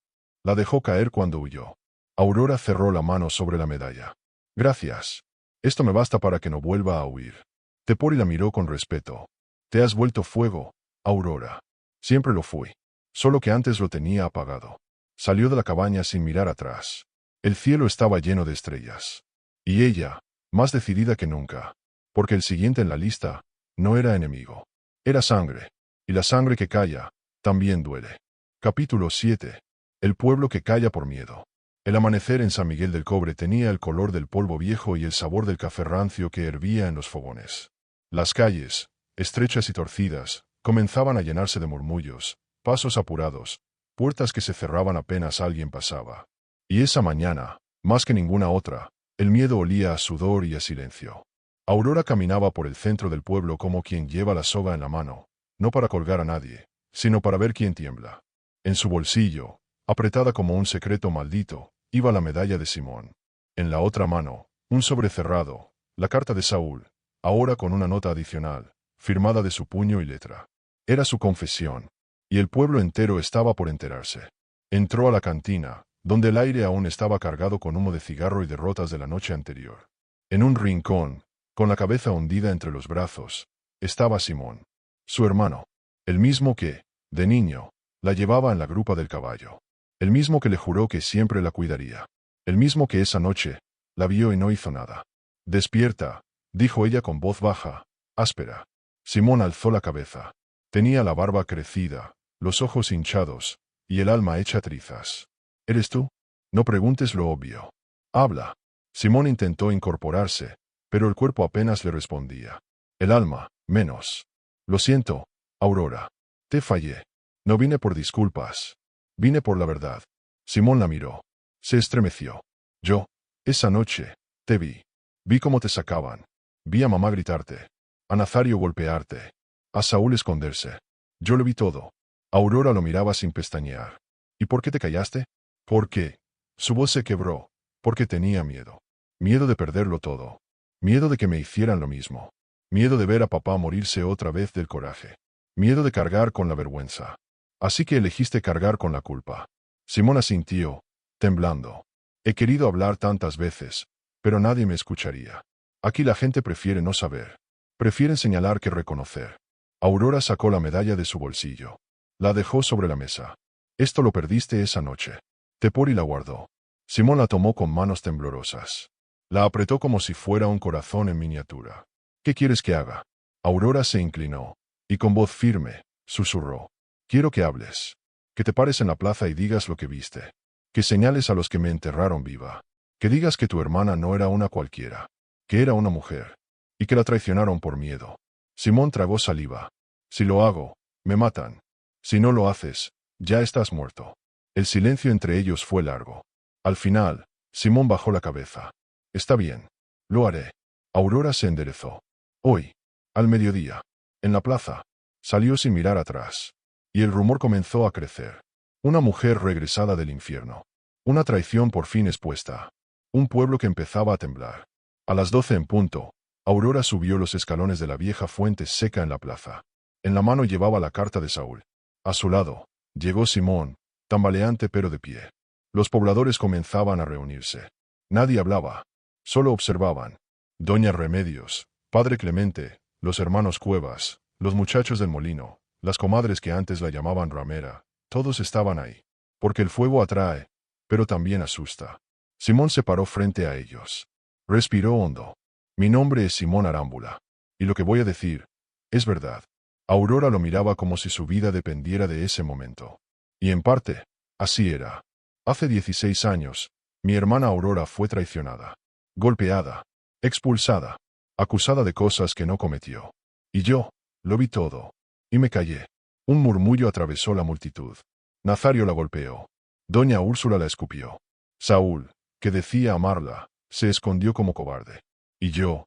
La dejó caer cuando huyó. Aurora cerró la mano sobre la medalla. Gracias. Esto me basta para que no vuelva a huir. Tepori la miró con respeto. Te has vuelto fuego, Aurora. Siempre lo fui. Solo que antes lo tenía apagado. Salió de la cabaña sin mirar atrás. El cielo estaba lleno de estrellas. Y ella, más decidida que nunca. Porque el siguiente en la lista, no era enemigo. Era sangre. Y la sangre que calla, también duele. Capítulo 7. El pueblo que calla por miedo. El amanecer en San Miguel del Cobre tenía el color del polvo viejo y el sabor del café rancio que hervía en los fogones. Las calles, estrechas y torcidas, comenzaban a llenarse de murmullos, pasos apurados, puertas que se cerraban apenas alguien pasaba. Y esa mañana, más que ninguna otra, el miedo olía a sudor y a silencio. Aurora caminaba por el centro del pueblo como quien lleva la soga en la mano, no para colgar a nadie, sino para ver quién tiembla. En su bolsillo, apretada como un secreto maldito, iba la medalla de Simón. En la otra mano, un sobre cerrado, la carta de Saúl, ahora con una nota adicional, firmada de su puño y letra. Era su confesión. Y el pueblo entero estaba por enterarse. Entró a la cantina, donde el aire aún estaba cargado con humo de cigarro y derrotas de la noche anterior. En un rincón, con la cabeza hundida entre los brazos, estaba Simón. Su hermano. El mismo que, de niño, la llevaba en la grupa del caballo. El mismo que le juró que siempre la cuidaría. El mismo que esa noche, la vio y no hizo nada. Despierta, dijo ella con voz baja, áspera. Simón alzó la cabeza. Tenía la barba crecida, los ojos hinchados, y el alma hecha trizas. ¿Eres tú? No preguntes lo obvio. Habla. Simón intentó incorporarse, pero el cuerpo apenas le respondía. El alma, menos. Lo siento, Aurora. Te fallé. No vine por disculpas. Vine por la verdad. Simón la miró. Se estremeció. Yo, esa noche, te vi. Vi cómo te sacaban. Vi a mamá gritarte. A Nazario golpearte. A Saúl esconderse. Yo lo vi todo. Aurora lo miraba sin pestañear. ¿Y por qué te callaste? ¿Por qué? Su voz se quebró, porque tenía miedo. Miedo de perderlo todo. Miedo de que me hicieran lo mismo. Miedo de ver a papá morirse otra vez del coraje. Miedo de cargar con la vergüenza. Así que elegiste cargar con la culpa. Simón asintió, temblando. He querido hablar tantas veces, pero nadie me escucharía. Aquí la gente prefiere no saber. Prefieren señalar que reconocer. Aurora sacó la medalla de su bolsillo. La dejó sobre la mesa. Esto lo perdiste esa noche. Tepori la guardó. Simón la tomó con manos temblorosas. La apretó como si fuera un corazón en miniatura. ¿Qué quieres que haga? Aurora se inclinó, y con voz firme, susurró. Quiero que hables. Que te pares en la plaza y digas lo que viste. Que señales a los que me enterraron viva. Que digas que tu hermana no era una cualquiera. Que era una mujer. Y que la traicionaron por miedo. Simón tragó saliva. Si lo hago, me matan. Si no lo haces, ya estás muerto. El silencio entre ellos fue largo. Al final, Simón bajó la cabeza. Está bien. Lo haré. Aurora se enderezó. Hoy, al mediodía, en la plaza, salió sin mirar atrás. Y el rumor comenzó a crecer. Una mujer regresada del infierno. Una traición por fin expuesta. Un pueblo que empezaba a temblar. A las 12 en punto, Aurora subió los escalones de la vieja fuente seca en la plaza. En la mano llevaba la carta de Saúl. A su lado, llegó Simón, tambaleante pero de pie. Los pobladores comenzaban a reunirse. Nadie hablaba. Solo observaban. Doña Remedios, Padre Clemente, los hermanos Cuevas, los muchachos del molino, las comadres que antes la llamaban ramera, todos estaban ahí. Porque el fuego atrae, pero también asusta. Simón se paró frente a ellos. Respiró hondo. Mi nombre es Simón Arámbula. Y lo que voy a decir, es verdad. Aurora lo miraba como si su vida dependiera de ese momento. Y en parte, así era. Hace 16 años, mi hermana Aurora fue traicionada. Golpeada. Expulsada. Acusada de cosas que no cometió. Y yo, lo vi todo. Y me callé. Un murmullo atravesó la multitud. Nazario la golpeó. Doña Úrsula la escupió. Saúl, que decía amarla, se escondió como cobarde. Y yo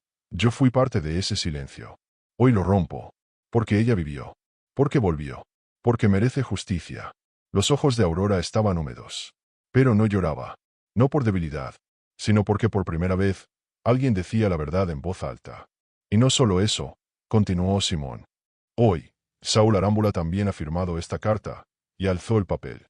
fui parte de ese silencio. Hoy lo rompo. Porque ella vivió. Porque volvió. Porque merece justicia. Los ojos de Aurora estaban húmedos. Pero no lloraba. No por debilidad, sino porque por primera vez, alguien decía la verdad en voz alta. Y no solo eso, continuó Simón. Hoy, Saúl Arámbula también ha firmado esta carta, y alzó el papel.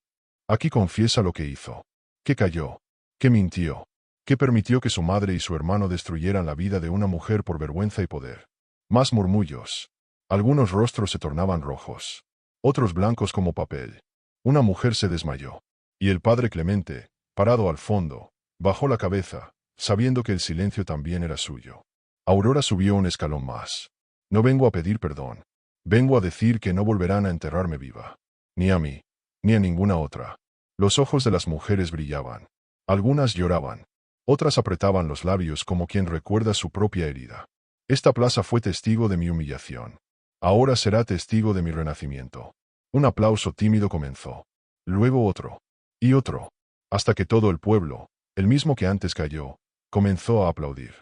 Aquí confiesa lo que hizo. Que cayó. Que mintió. Que permitió que su madre y su hermano destruyeran la vida de una mujer por vergüenza y poder. Más murmullos. Algunos rostros se tornaban rojos. Otros blancos como papel. Una mujer se desmayó. Y el padre Clemente, parado al fondo, bajó la cabeza, sabiendo que el silencio también era suyo. Aurora subió un escalón más. No vengo a pedir perdón. Vengo a decir que no volverán a enterrarme viva. Ni a mí, ni a ninguna otra. Los ojos de las mujeres brillaban. Algunas lloraban. Otras apretaban los labios como quien recuerda su propia herida. Esta plaza fue testigo de mi humillación. Ahora será testigo de mi renacimiento. Un aplauso tímido comenzó. Luego otro. Y otro. Hasta que todo el pueblo, el mismo que antes cayó, comenzó a aplaudir.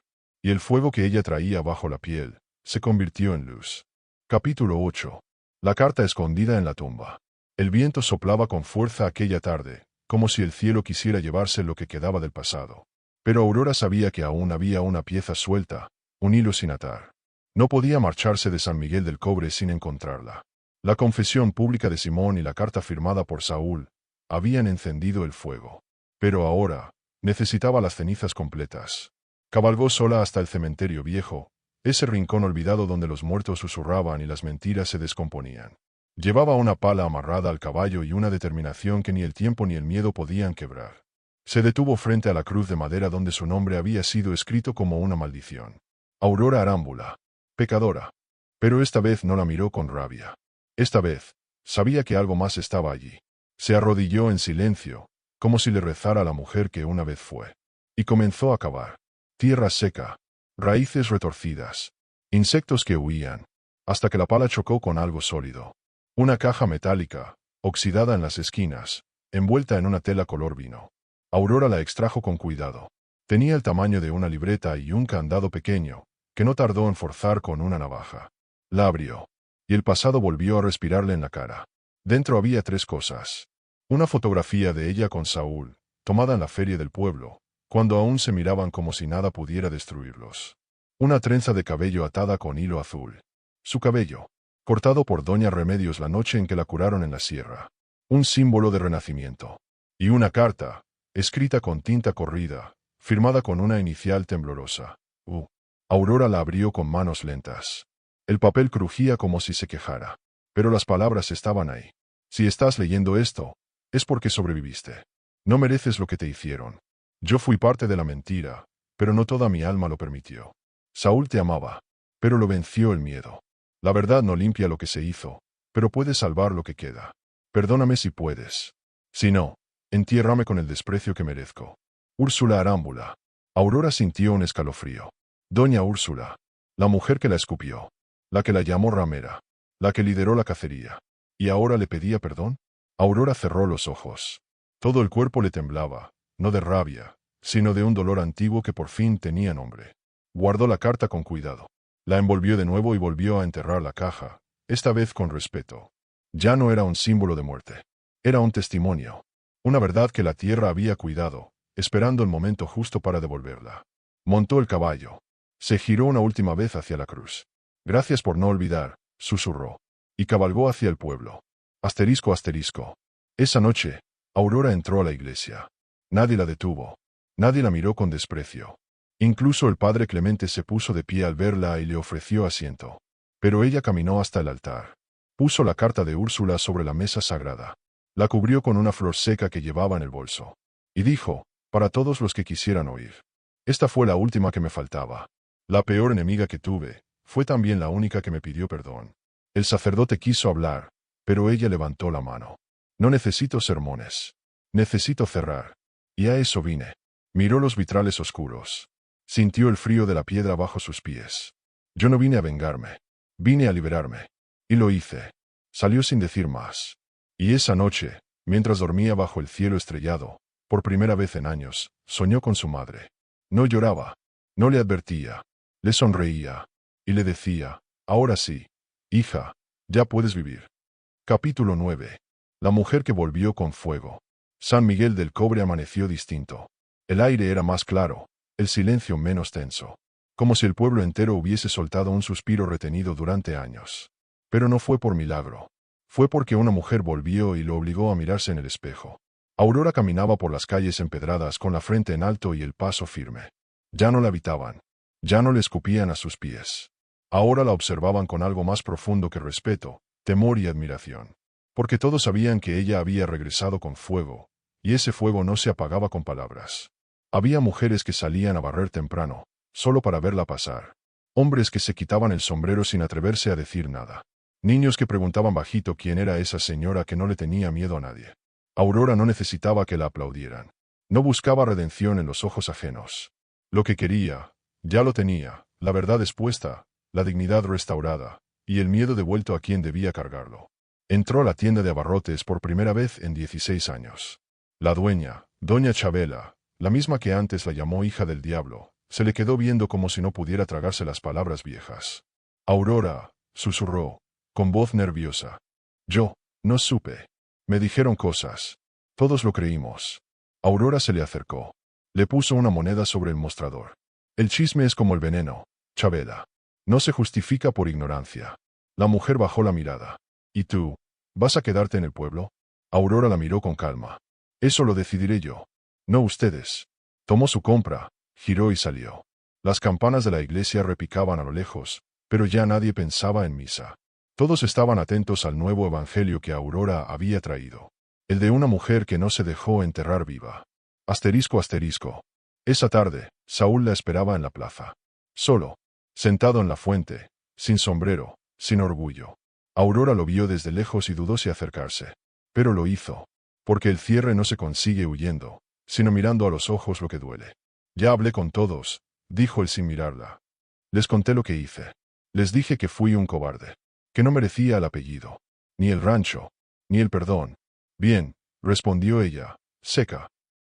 Y el fuego que ella traía bajo la piel, se convirtió en luz. Capítulo 8. La carta escondida en la tumba. El viento soplaba con fuerza aquella tarde, como si el cielo quisiera llevarse lo que quedaba del pasado. Pero Aurora sabía que aún había una pieza suelta, un hilo sin atar. No podía marcharse de San Miguel del Cobre sin encontrarla. La confesión pública de Simón y la carta firmada por Saúl habían encendido el fuego. Pero ahora, necesitaba las cenizas completas. Cabalgó sola hasta el cementerio viejo, ese rincón olvidado donde los muertos susurraban y las mentiras se descomponían. Llevaba una pala amarrada al caballo y una determinación que ni el tiempo ni el miedo podían quebrar. Se detuvo frente a la cruz de madera donde su nombre había sido escrito como una maldición. Aurora Arámbula. Pecadora. Pero esta vez no la miró con rabia. Esta vez, sabía que algo más estaba allí. Se arrodilló en silencio, como si le rezara a la mujer que una vez fue. Y comenzó a cavar. Tierra seca. Raíces retorcidas. Insectos que huían. Hasta que la pala chocó con algo sólido. Una caja metálica, oxidada en las esquinas, envuelta en una tela color vino. Aurora la extrajo con cuidado. Tenía el tamaño de una libreta y un candado pequeño, que no tardó en forzar con una navaja. La abrió. Y el pasado volvió a respirarle en la cara. Dentro había 3 cosas. Una fotografía de ella con Saúl, tomada en la feria del pueblo, cuando aún se miraban como si nada pudiera destruirlos. Una trenza de cabello atada con hilo azul. Su cabello, cortado por Doña Remedios la noche en que la curaron en la sierra. Un símbolo de renacimiento. Y una carta, escrita con tinta corrida, firmada con una inicial temblorosa. Aurora la abrió con manos lentas. El papel crujía como si se quejara. Pero las palabras estaban ahí. Si estás leyendo esto, es porque sobreviviste. No mereces lo que te hicieron. Yo fui parte de la mentira, pero no toda mi alma lo permitió. Saúl te amaba, pero lo venció el miedo. La verdad no limpia lo que se hizo, pero puede salvar lo que queda. Perdóname si puedes. Si no, entiérrame con el desprecio que merezco. Úrsula Arámbula. Aurora sintió un escalofrío. Doña Úrsula, la mujer que la escupió, la que la llamó ramera, la que lideró la cacería, y ahora le pedía perdón. Aurora cerró los ojos. Todo el cuerpo le temblaba, no de rabia, sino de un dolor antiguo que por fin tenía nombre. Guardó la carta con cuidado. La envolvió de nuevo y volvió a enterrar la caja, esta vez con respeto. Ya no era un símbolo de muerte. Era un testimonio. Una verdad que la tierra había cuidado, esperando el momento justo para devolverla. Montó el caballo. Se giró una última vez hacia la cruz. Gracias por no olvidar, susurró. Y cabalgó hacia el pueblo. Asterisco asterisco. Esa noche, Aurora entró a la iglesia. Nadie la detuvo. Nadie la miró con desprecio. Incluso el padre Clemente se puso de pie al verla y le ofreció asiento. Pero ella caminó hasta el altar. Puso la carta de Úrsula sobre la mesa sagrada. La cubrió con una flor seca que llevaba en el bolso. Y dijo, para todos los que quisieran oír. Esta fue la última que me faltaba. La peor enemiga que tuve, fue también la única que me pidió perdón. El sacerdote quiso hablar, pero ella levantó la mano. No necesito sermones. Necesito cerrar. Y a eso vine. Miró los vitrales oscuros. Sintió el frío de la piedra bajo sus pies. Yo no vine a vengarme. Vine a liberarme. Y lo hice. Salió sin decir más. Y esa noche, mientras dormía bajo el cielo estrellado, por primera vez en años, soñó con su madre. No lloraba. No le advertía. Le sonreía. Y le decía, ahora sí, hija, ya puedes vivir. Capítulo 9. La mujer que volvió con fuego. San Miguel del Cobre amaneció distinto. El aire era más claro, el silencio menos tenso. Como si el pueblo entero hubiese soltado un suspiro retenido durante años. Pero no fue por milagro. Fue porque una mujer volvió y lo obligó a mirarse en el espejo. Aurora caminaba por las calles empedradas con la frente en alto y el paso firme. Ya no la habitaban. Ya no le escupían a sus pies. Ahora la observaban con algo más profundo que respeto, temor y admiración. Porque todos sabían que ella había regresado con fuego, y ese fuego no se apagaba con palabras. Había mujeres que salían a barrer temprano, solo para verla pasar. Hombres que se quitaban el sombrero sin atreverse a decir nada. Niños que preguntaban bajito quién era esa señora que no le tenía miedo a nadie. Aurora no necesitaba que la aplaudieran. No buscaba redención en los ojos ajenos. Lo que quería, ya lo tenía, la verdad expuesta, la dignidad restaurada, y el miedo devuelto a quien debía cargarlo. Entró a la tienda de abarrotes por primera vez en 16 años. La dueña, doña Chabela, la misma que antes la llamó hija del diablo, se le quedó viendo como si no pudiera tragarse las palabras viejas. Aurora, susurró, con voz nerviosa. Yo, no supe. Me dijeron cosas. Todos lo creímos. Aurora se le acercó. Le puso una moneda sobre el mostrador. El chisme es como el veneno, Chabela. No se justifica por ignorancia. La mujer bajó la mirada. ¿Y tú? ¿Vas a quedarte en el pueblo? Aurora la miró con calma. Eso lo decidiré yo. No ustedes. Tomó su compra, giró y salió. Las campanas de la iglesia repicaban a lo lejos, pero ya nadie pensaba en misa. Todos estaban atentos al nuevo evangelio que Aurora había traído. El de una mujer que no se dejó enterrar viva. Asterisco asterisco. Esa tarde, Saúl la esperaba en la plaza. Solo. Sentado en la fuente, sin sombrero, sin orgullo. Aurora lo vio desde lejos y dudó si acercarse. Pero lo hizo. Porque el cierre no se consigue huyendo, sino mirando a los ojos lo que duele. Ya hablé con todos, dijo él sin mirarla. Les conté lo que hice. Les dije que fui un cobarde. Que no merecía el apellido. Ni el rancho. Ni el perdón. Bien, respondió ella, seca.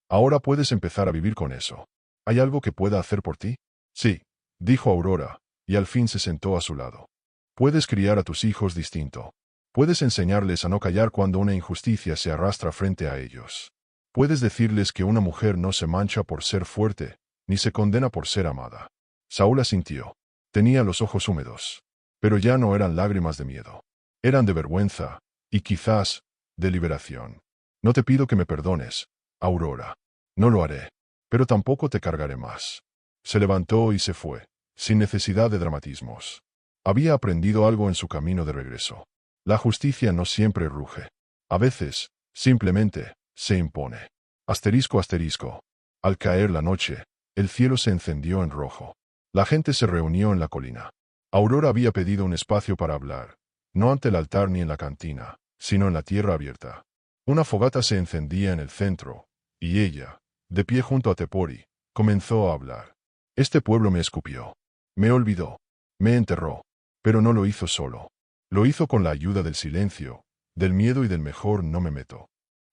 Ahora puedes empezar a vivir con eso. ¿Hay algo que pueda hacer por ti? Sí, dijo Aurora, y al fin se sentó a su lado. Puedes criar a tus hijos distinto. Puedes enseñarles a no callar cuando una injusticia se arrastra frente a ellos. Puedes decirles que una mujer no se mancha por ser fuerte, ni se condena por ser amada. Saúl asintió. Tenía los ojos húmedos. Pero ya no eran lágrimas de miedo. Eran de vergüenza, y quizás, de liberación. No te pido que me perdones, Aurora. No lo haré. Pero tampoco te cargaré más. Se levantó y se fue, sin necesidad de dramatismos. Había aprendido algo en su camino de regreso. La justicia no siempre ruge. A veces, simplemente, se impone. Asterisco asterisco. Al caer la noche, el cielo se encendió en rojo. La gente se reunió en la colina. Aurora había pedido un espacio para hablar, no ante el altar ni en la cantina, sino en la tierra abierta. Una fogata se encendía en el centro, y ella, de pie junto a Tepori, comenzó a hablar. Este pueblo me escupió. Me olvidó. Me enterró. Pero no lo hizo solo. Lo hizo con la ayuda del silencio, del miedo y del mejor no me meto.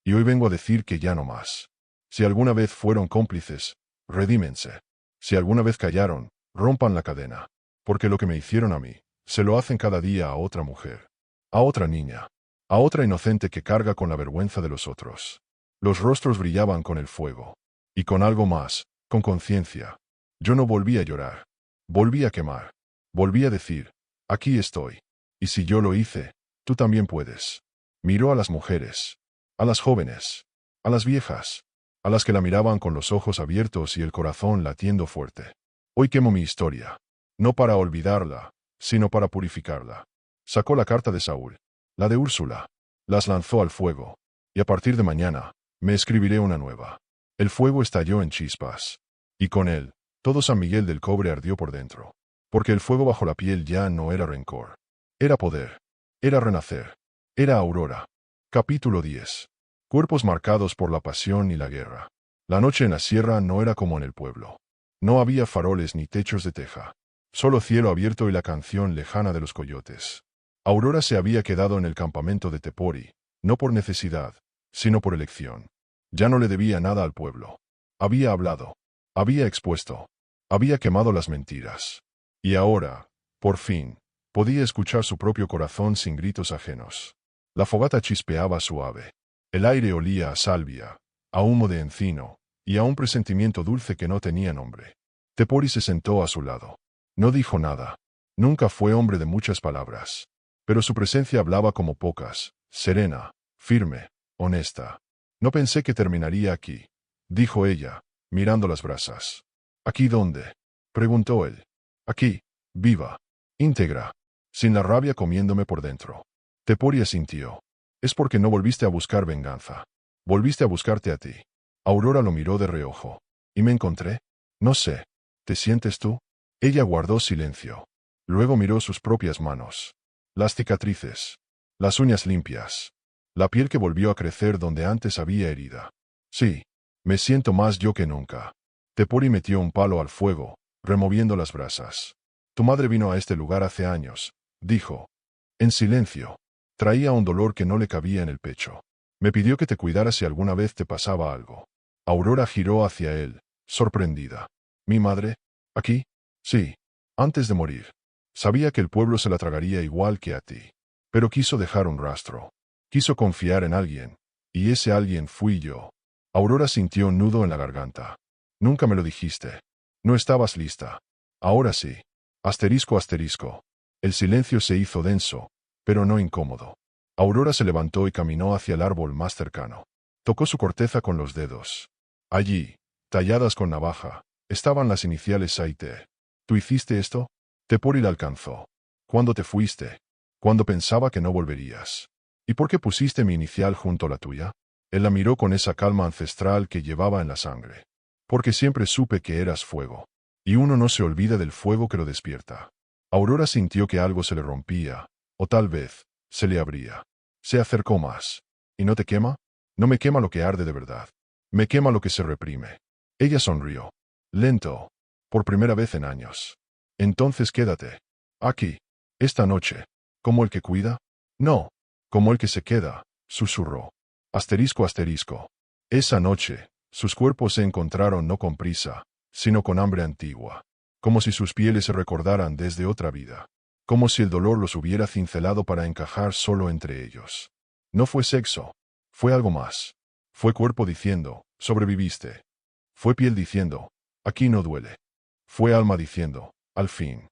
Y hoy vengo a decir que ya no más. Si alguna vez fueron cómplices, redímense. Si alguna vez callaron, rompan la cadena. Porque lo que me hicieron a mí, se lo hacen cada día a otra mujer. A otra niña. A otra inocente que carga con la vergüenza de los otros. Los rostros brillaban con el fuego. Y con algo más, con conciencia. Yo no volví a llorar. Volví a quemar. Volví a decir, aquí estoy. Y si yo lo hice, tú también puedes. Miró a las mujeres. A las jóvenes. A las viejas. A las que la miraban con los ojos abiertos y el corazón latiendo fuerte. Hoy quemo mi historia. No para olvidarla, sino para purificarla. Sacó la carta de Saúl. La de Úrsula. Las lanzó al fuego. Y a partir de mañana, me escribiré una nueva. El fuego estalló en chispas. Y con él, todo San Miguel del Cobre ardió por dentro. Porque el fuego bajo la piel ya no era rencor. Era poder. Era renacer. Era aurora. Capítulo 10. Cuerpos marcados por la pasión y la guerra. La noche en la sierra no era como en el pueblo. No había faroles ni techos de teja. Solo cielo abierto y la canción lejana de los coyotes. Aurora se había quedado en el campamento de Tepori, no por necesidad, sino por elección. Ya no le debía nada al pueblo. Había hablado. Había expuesto. Había quemado las mentiras. Y ahora, por fin, podía escuchar su propio corazón sin gritos ajenos. La fogata chispeaba suave. El aire olía a salvia, a humo de encino, y a un presentimiento dulce que no tenía nombre. Tepori se sentó a su lado. No dijo nada. Nunca fue hombre de muchas palabras. Pero su presencia hablaba como pocas, serena, firme, honesta. No pensé que terminaría aquí, dijo ella, mirando las brasas. ¿Aquí dónde? Preguntó él. Aquí, viva, íntegra, sin la rabia comiéndome por dentro. Tepori asintió. Es porque no volviste a buscar venganza. Volviste a buscarte a ti. Aurora lo miró de reojo. ¿Y me encontré? No sé. ¿Te sientes tú? Ella guardó silencio. Luego miró sus propias manos. Las cicatrices. Las uñas limpias. La piel que volvió a crecer donde antes había herida. Sí. Me siento más yo que nunca. Tepori metió un palo al fuego, removiendo las brasas. Tu madre vino a este lugar hace años, dijo. En silencio. Traía un dolor que no le cabía en el pecho. Me pidió que te cuidara si alguna vez te pasaba algo. Aurora giró hacia él, sorprendida. ¿Mi madre? ¿Aquí? Sí. Antes de morir. Sabía que el pueblo se la tragaría igual que a ti. Pero quiso dejar un rastro. Quiso confiar en alguien. Y ese alguien fui yo. Aurora sintió un nudo en la garganta. Nunca me lo dijiste. No estabas lista. Ahora sí. Asterisco asterisco. El silencio se hizo denso, pero no incómodo. Aurora se levantó y caminó hacia el árbol más cercano. Tocó su corteza con los dedos. Allí, talladas con navaja, estaban las iniciales A y T. ¿Tú hiciste esto? Tepori la alcanzó. ¿Cuándo te fuiste? Cuando pensaba que no volverías. ¿Y por qué pusiste mi inicial junto a la tuya? Él la miró con esa calma ancestral que llevaba en la sangre. Porque siempre supe que eras fuego. Y uno no se olvida del fuego que lo despierta. Aurora sintió que algo se le rompía, o tal vez, se le abría. Se acercó más. ¿Y no te quema? No me quema lo que arde de verdad. Me quema lo que se reprime. Ella sonrió. Lento. Por primera vez en años. Entonces quédate. Aquí. Esta noche. ¿Como el que cuida? No. Como el que se queda, susurró. Asterisco asterisco. Esa noche, sus cuerpos se encontraron no con prisa, sino con hambre antigua. Como si sus pieles se recordaran desde otra vida. como si el dolor los hubiera cincelado para encajar solo entre ellos. No fue sexo. Fue algo más. Fue cuerpo diciendo, sobreviviste. Fue piel diciendo, aquí no duele. Fue alma diciendo, al fin.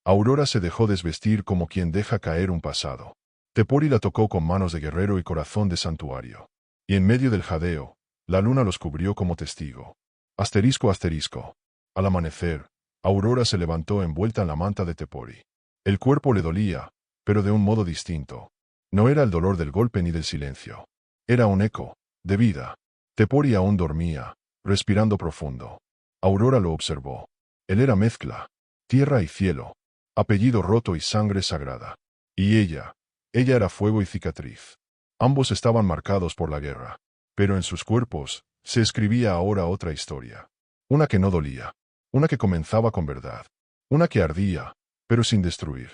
Aurora se dejó desvestir como quien deja caer un pasado. Tepori la tocó con manos de guerrero y corazón de santuario. Y en medio del jadeo, la luna los cubrió como testigo. Asterisco asterisco. Al amanecer, Aurora se levantó envuelta en la manta de Tepori. El cuerpo le dolía, pero de un modo distinto. No era el dolor del golpe ni del silencio. Era un eco, de vida. Tepori aún dormía, respirando profundo. Aurora lo observó. Él era mezcla, tierra y cielo, apellido roto y sangre sagrada. Y ella era fuego y cicatriz. Ambos estaban marcados por la guerra, pero en sus cuerpos se escribía ahora otra historia. Una que no dolía, una que comenzaba con verdad, una que ardía, pero sin destruir.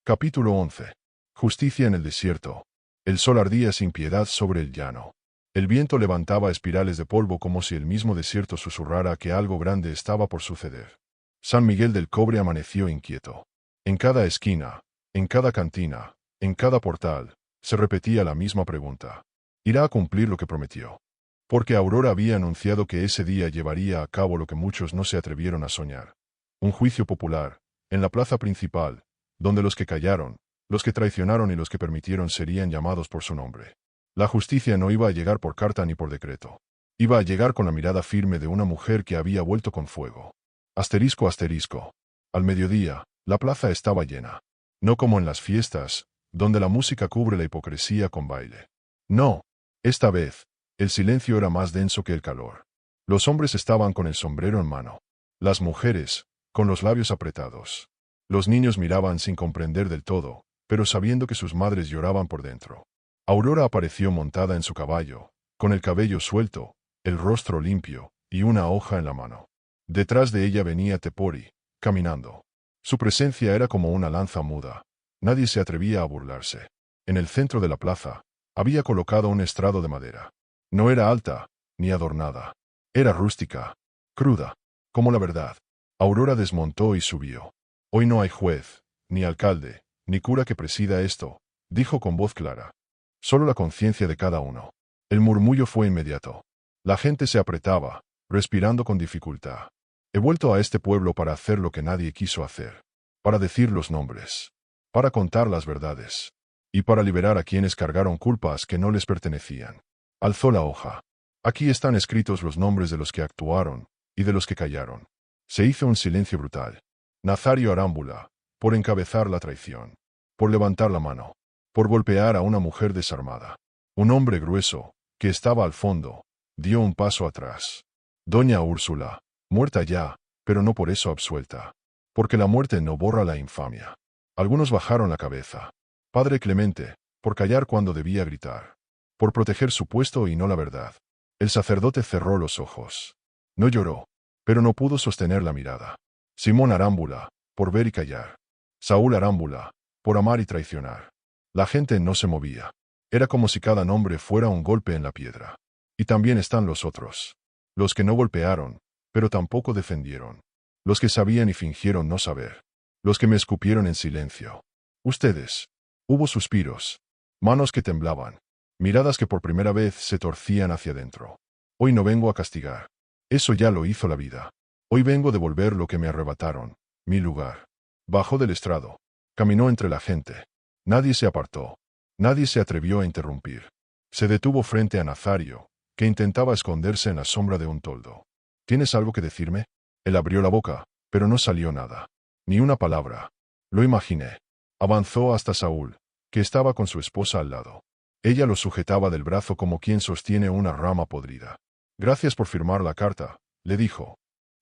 Capítulo 11. Justicia en el desierto. El sol ardía sin piedad sobre el llano. El viento levantaba espirales de polvo como si el mismo desierto susurrara que algo grande estaba por suceder. San Miguel del Cobre amaneció inquieto. En cada esquina, en cada cantina, en cada portal, se repetía la misma pregunta. ¿Irá a cumplir lo que prometió? Porque Aurora había anunciado que ese día llevaría a cabo lo que muchos no se atrevieron a soñar. Un juicio popular, en la plaza principal, donde los que callaron, los que traicionaron y los que permitieron serían llamados por su nombre. La justicia no iba a llegar por carta ni por decreto. Iba a llegar con la mirada firme de una mujer que había vuelto con fuego. Asterisco asterisco. Al mediodía, la plaza estaba llena. No como en las fiestas, donde la música cubre la hipocresía con baile. No. Esta vez, el silencio era más denso que el calor. Los hombres estaban con el sombrero en mano. Las mujeres, con los labios apretados. Los niños miraban sin comprender del todo, pero sabiendo que sus madres lloraban por dentro. Aurora apareció montada en su caballo, con el cabello suelto, el rostro limpio, y una hoja en la mano. Detrás de ella venía Tepori, caminando. Su presencia era como una lanza muda. Nadie se atrevía a burlarse. En el centro de la plaza, había colocado un estrado de madera. No era alta, ni adornada. Era rústica, cruda, como la verdad. Aurora desmontó y subió. Hoy no hay juez, ni alcalde, ni cura que presida esto, dijo con voz clara. Solo la conciencia de cada uno. El murmullo fue inmediato. La gente se apretaba, respirando con dificultad. He vuelto a este pueblo para hacer lo que nadie quiso hacer. Para decir los nombres. Para contar las verdades. Y para liberar a quienes cargaron culpas que no les pertenecían. Alzó la hoja. Aquí están escritos los nombres de los que actuaron, y de los que callaron. Se hizo un silencio brutal. Nazario Arámbula, por encabezar la traición. Por levantar la mano. Por golpear a una mujer desarmada. Un hombre grueso, que estaba al fondo, dio un paso atrás. Doña Úrsula, muerta ya, pero no por eso absuelta. Porque la muerte no borra la infamia. Algunos bajaron la cabeza. Padre Clemente, por callar cuando debía gritar. Por proteger su puesto y no la verdad. El sacerdote cerró los ojos. No lloró, pero no pudo sostener la mirada. Simón Arámbula, por ver y callar. Saúl Arámbula, por amar y traicionar. La gente no se movía. Era como si cada nombre fuera un golpe en la piedra. Y también están los otros. Los que no golpearon, pero tampoco defendieron. Los que sabían y fingieron no saber. Los que me escupieron en silencio. Ustedes. Hubo suspiros. Manos que temblaban. Miradas que por primera vez se torcían hacia adentro. Hoy no vengo a castigar. Eso ya lo hizo la vida. Hoy vengo a devolver lo que me arrebataron, mi lugar. Bajó del estrado. Caminó entre la gente. Nadie se apartó. Nadie se atrevió a interrumpir. Se detuvo frente a Nazario, que intentaba esconderse en la sombra de un toldo. ¿Tienes algo que decirme? Él abrió la boca, pero no salió nada. Ni una palabra. Lo imaginé. Avanzó hasta Saúl, que estaba con su esposa al lado. Ella lo sujetaba del brazo como quien sostiene una rama podrida. Gracias por firmar la carta, le dijo.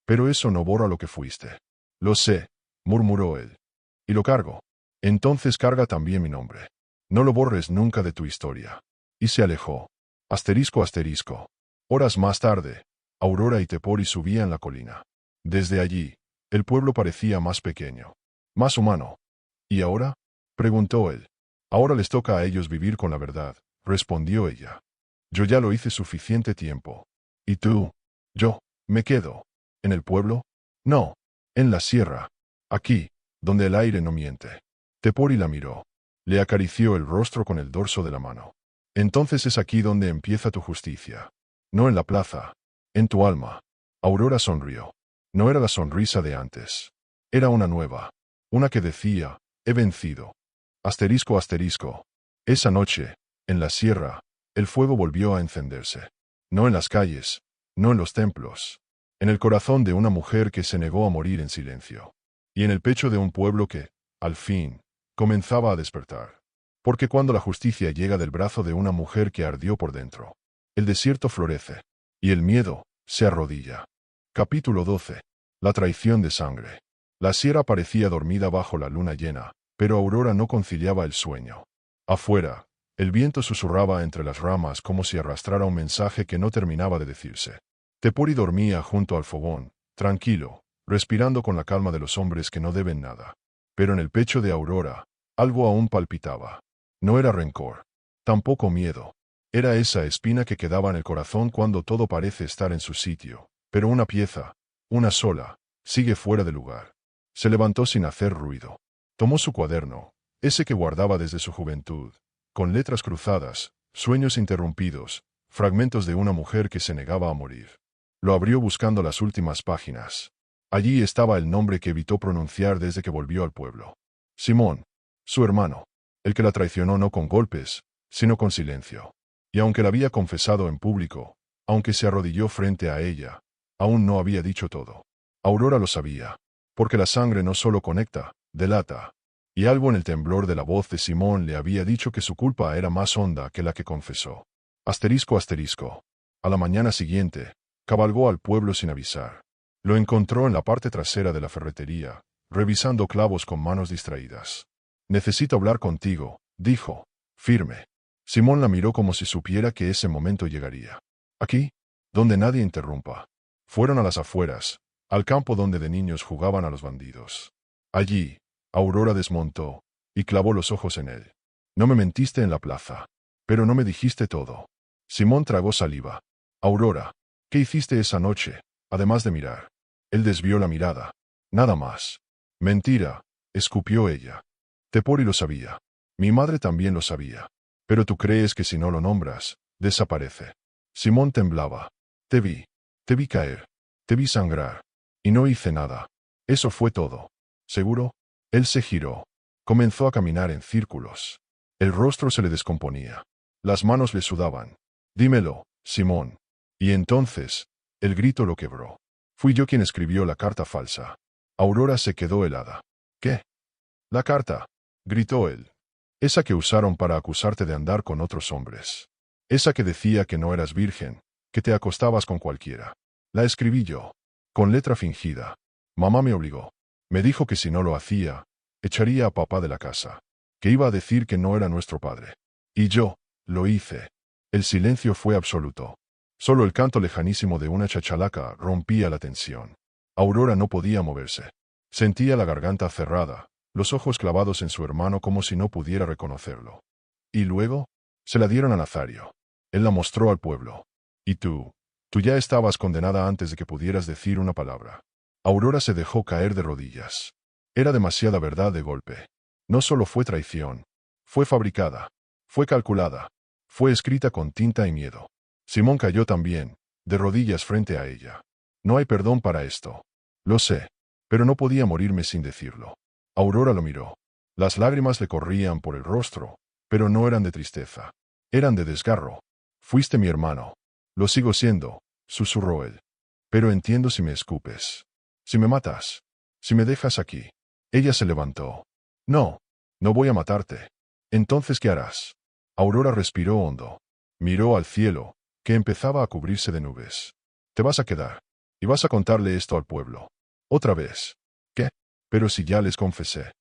Pero eso no borra lo que fuiste. Lo sé, murmuró él. Y lo cargo. Entonces carga también mi nombre. No lo borres nunca de tu historia. Y se alejó. Asterisco asterisco. Horas más tarde, Aurora y Tepori subían la colina. Desde allí, el pueblo parecía más pequeño. Más humano. ¿Y ahora? Preguntó él. Ahora les toca a ellos vivir con la verdad, respondió ella. Yo ya lo hice suficiente tiempo. ¿Y tú? Yo, me quedo. ¿En el pueblo? No. En la sierra. Aquí, donde el aire no miente. Tepori la miró. Le acarició el rostro con el dorso de la mano. Entonces es aquí donde empieza tu justicia. No en la plaza. En tu alma. Aurora sonrió. No era la sonrisa de antes. Era una nueva. Una que decía, he vencido. Asterisco asterisco. Esa noche, en la sierra, el fuego volvió a encenderse. No en las calles, no en los templos. En el corazón de una mujer que se negó a morir en silencio. Y en el pecho de un pueblo que, al fin, comenzaba a despertar. Porque cuando la justicia llega del brazo de una mujer que ardió por dentro, el desierto florece. Y el miedo se arrodilla. Capítulo 12. La traición de sangre. La sierra parecía dormida bajo la luna llena, pero Aurora no conciliaba el sueño. Afuera, el viento susurraba entre las ramas como si arrastrara un mensaje que no terminaba de decirse. Tepori dormía junto al fogón, tranquilo, respirando con la calma de los hombres que no deben nada. Pero en el pecho de Aurora, algo aún palpitaba. No era rencor, tampoco miedo. Era esa espina que quedaba en el corazón cuando todo parece estar en su sitio, pero una pieza, una sola, sigue fuera de lugar. Se levantó sin hacer ruido. Tomó su cuaderno, ese que guardaba desde su juventud, con letras cruzadas, sueños interrumpidos, fragmentos de una mujer que se negaba a morir. Lo abrió buscando las últimas páginas. Allí estaba el nombre que evitó pronunciar desde que volvió al pueblo. Simón, su hermano, el que la traicionó no con golpes, sino con silencio. Y aunque la había confesado en público, aunque se arrodilló frente a ella, aún no había dicho todo. Aurora lo sabía, porque la sangre no solo conecta, delata. Y algo en el temblor de la voz de Simón le había dicho que su culpa era más honda que la que confesó. Asterisco asterisco. A la mañana siguiente, cabalgó al pueblo sin avisar. Lo encontró en la parte trasera de la ferretería, revisando clavos con manos distraídas. Necesito hablar contigo, dijo, firme. Simón la miró como si supiera que ese momento llegaría. Aquí, donde nadie interrumpa. Fueron a las afueras, al campo donde de niños jugaban a los bandidos. Allí, Aurora desmontó, y clavó los ojos en él. No me mentiste en la plaza, pero no me dijiste todo. Simón tragó saliva. Aurora, ¿qué hiciste esa noche, además de mirar? Él desvió la mirada. Nada más. Mentira, escupió ella. Tepori lo sabía. Mi madre también lo sabía. Pero tú crees que si no lo nombras, desaparece. Simón temblaba. Te vi caer, te vi sangrar. Y no hice nada. Eso fue todo. ¿Seguro? Él se giró. Comenzó a caminar en círculos. El rostro se le descomponía. Las manos le sudaban. Dímelo, Simón. Y entonces, el grito lo quebró. Fui yo quien escribió la carta falsa. Aurora se quedó helada. ¿Qué? La carta, gritó él. Esa que usaron para acusarte de andar con otros hombres. Esa que decía que no eras virgen, que te acostabas con cualquiera. La escribí yo. Con letra fingida. Mamá me obligó. Me dijo que si no lo hacía, echaría a papá de la casa. Que iba a decir que no era nuestro padre. Y yo, lo hice. El silencio fue absoluto. Solo el canto lejanísimo de una chachalaca rompía la tensión. Aurora no podía moverse. Sentía la garganta cerrada, los ojos clavados en su hermano como si no pudiera reconocerlo. Y luego, se la dieron a Nazario. Él la mostró al pueblo. Y tú ya estabas condenada antes de que pudieras decir una palabra. Aurora se dejó caer de rodillas. Era demasiada verdad de golpe. No solo fue traición. Fue fabricada. Fue calculada. Fue escrita con tinta y miedo. Simón cayó también, de rodillas frente a ella. No hay perdón para esto. Lo sé. Pero no podía morirme sin decirlo. Aurora lo miró. Las lágrimas le corrían por el rostro, pero no eran de tristeza. Eran de desgarro. Fuiste mi hermano. Lo sigo siendo, susurró él. Pero entiendo si me escupes. Si me matas. Si me dejas aquí. Ella se levantó. No, no voy a matarte. Entonces, ¿qué harás? Aurora respiró hondo. Miró al cielo, que empezaba a cubrirse de nubes. Te vas a quedar. Y vas a contarle esto al pueblo. Otra vez. ¿Qué? Pero si ya les confesé.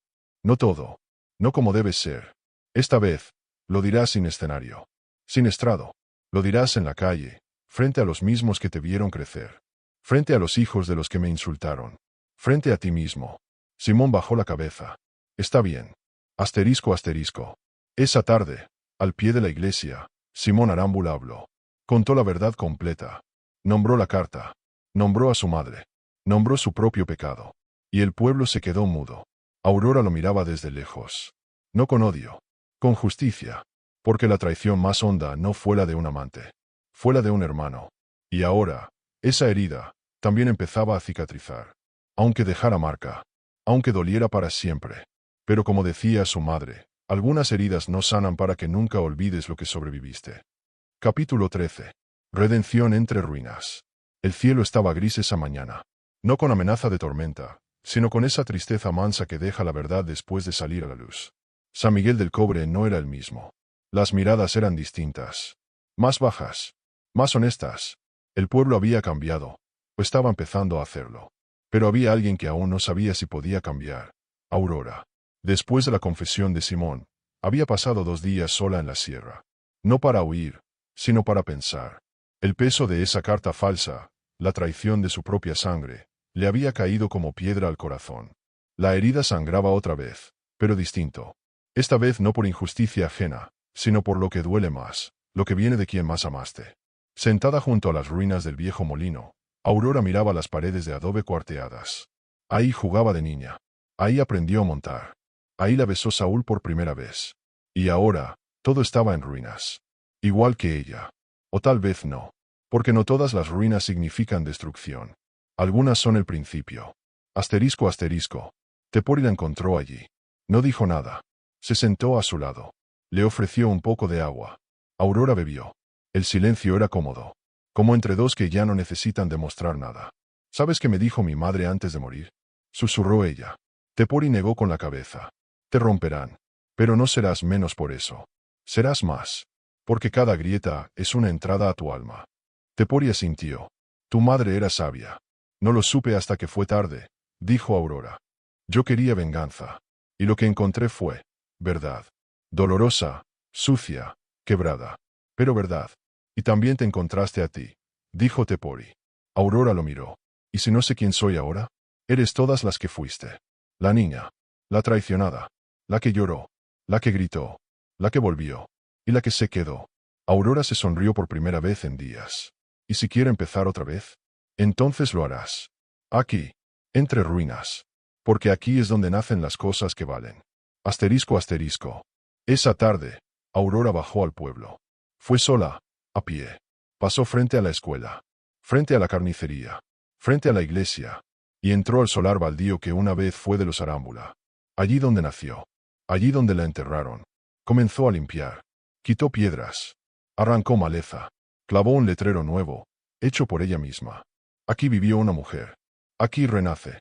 No todo. No como debe ser. Esta vez, lo dirás sin escenario. Sin estrado. Lo dirás en la calle, frente a los mismos que te vieron crecer. Frente a los hijos de los que me insultaron. Frente a ti mismo. Simón bajó la cabeza. Está bien. Asterisco asterisco. Esa tarde, al pie de la iglesia, Simón Arámbula habló. Contó la verdad completa. Nombró la carta. Nombró a su madre. Nombró su propio pecado. Y el pueblo se quedó mudo. Aurora lo miraba desde lejos. No con odio. Con justicia. Porque la traición más honda no fue la de un amante. Fue la de un hermano. Y ahora, esa herida, también empezaba a cicatrizar. Aunque dejara marca. Aunque doliera para siempre. Pero como decía su madre, algunas heridas no sanan para que nunca olvides lo que sobreviviste. Capítulo 13. Redención entre ruinas. El cielo estaba gris esa mañana. No con amenaza de tormenta, sino con esa tristeza mansa que deja la verdad después de salir a la luz. San Miguel del Cobre no era el mismo. Las miradas eran distintas. Más bajas. Más honestas. El pueblo había cambiado, o estaba empezando a hacerlo. Pero había alguien que aún no sabía si podía cambiar. Aurora. Después de la confesión de Simón, había pasado 2 días sola en la sierra. No para huir, sino para pensar. El peso de esa carta falsa, la traición de su propia sangre, le había caído como piedra al corazón. La herida sangraba otra vez, pero distinto. Esta vez no por injusticia ajena, sino por lo que duele más, lo que viene de quien más amaste. Sentada junto a las ruinas del viejo molino, Aurora miraba las paredes de adobe cuarteadas. Ahí jugaba de niña. Ahí aprendió a montar. Ahí la besó Saúl por primera vez. Y ahora, todo estaba en ruinas. Igual que ella. O tal vez no. Porque no todas las ruinas significan destrucción. Algunas son el principio. Asterisco asterisco. Tepori la encontró allí. No dijo nada. Se sentó a su lado. Le ofreció un poco de agua. Aurora bebió. El silencio era cómodo. Como entre dos que ya no necesitan demostrar nada. ¿Sabes qué me dijo mi madre antes de morir? Susurró ella. Tepori negó con la cabeza. Te romperán. Pero no serás menos por eso. Serás más. Porque cada grieta es una entrada a tu alma. Tepori asintió. Tu madre era sabia. No lo supe hasta que fue tarde, dijo Aurora. Yo quería venganza. Y lo que encontré fue verdad. Dolorosa, sucia, quebrada. Pero verdad. Y también te encontraste a ti, dijo Tepori. Aurora lo miró. ¿Y si no sé quién soy ahora? Eres todas las que fuiste. La niña. La traicionada. La que lloró. La que gritó. La que volvió. Y la que se quedó. Aurora se sonrió por primera vez en días. ¿Y si quiere empezar otra vez? Entonces lo harás. Aquí. Entre ruinas. Porque aquí es donde nacen las cosas que valen. Asterisco asterisco. Esa tarde, Aurora bajó al pueblo. Fue sola, a pie. Pasó frente a la escuela. Frente a la carnicería. Frente a la iglesia. Y entró al solar baldío que una vez fue de los Arámbula. Allí donde nació. Allí donde la enterraron. Comenzó a limpiar. Quitó piedras. Arrancó maleza. Clavó un letrero nuevo, hecho por ella misma. Aquí vivió una mujer. Aquí renace.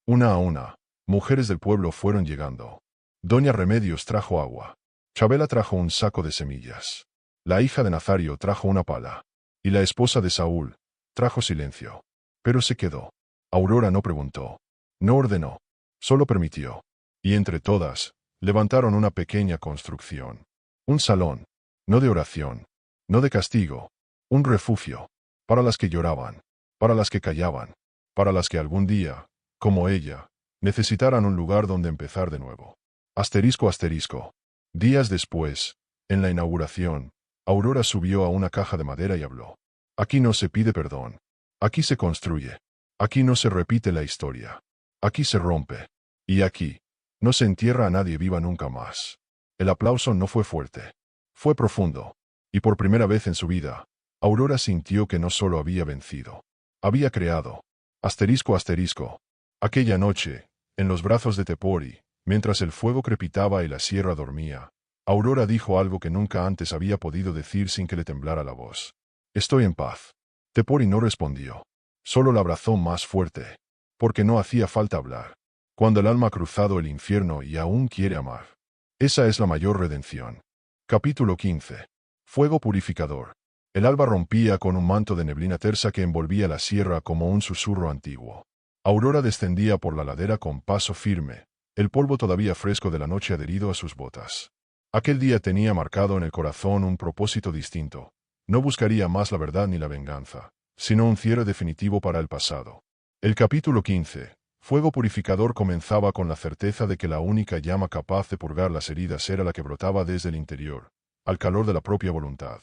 Una a una, mujeres del pueblo fueron llegando. Doña Remedios trajo agua. Chabela trajo un saco de semillas. La hija de Nazario trajo una pala. Y la esposa de Saúl trajo silencio. Pero se quedó. Aurora no preguntó. No ordenó. Solo permitió. Y entre todas, levantaron una pequeña construcción. Un salón. No de oración. No de castigo. Un refugio. Para las que lloraban. Para las que callaban. Para las que algún día, como ella, necesitaran un lugar donde empezar de nuevo. Asterisco asterisco. Días después, en la inauguración, Aurora subió a una caja de madera y habló. Aquí no se pide perdón. Aquí se construye. Aquí no se repite la historia. Aquí se rompe. Y aquí, no se entierra a nadie viva nunca más. El aplauso no fue fuerte. Fue profundo. Y por primera vez en su vida, Aurora sintió que no solo había vencido. Había creado. Asterisco asterisco. Aquella noche, en los brazos de Tepori, mientras el fuego crepitaba y la sierra dormía, Aurora dijo algo que nunca antes había podido decir sin que le temblara la voz. Estoy en paz. Tepori no respondió. Solo la abrazó más fuerte. Porque no hacía falta hablar. Cuando el alma ha cruzado el infierno y aún quiere amar. Esa es la mayor redención. Capítulo 15. Fuego purificador. El alba rompía con un manto de neblina tersa que envolvía la sierra como un susurro antiguo. Aurora descendía por la ladera con paso firme, el polvo todavía fresco de la noche adherido a sus botas. Aquel día tenía marcado en el corazón un propósito distinto. No buscaría más la verdad ni la venganza, sino un cierre definitivo para el pasado. El capítulo 15. Fuego purificador comenzaba con la certeza de que la única llama capaz de purgar las heridas era la que brotaba desde el interior, al calor de la propia voluntad.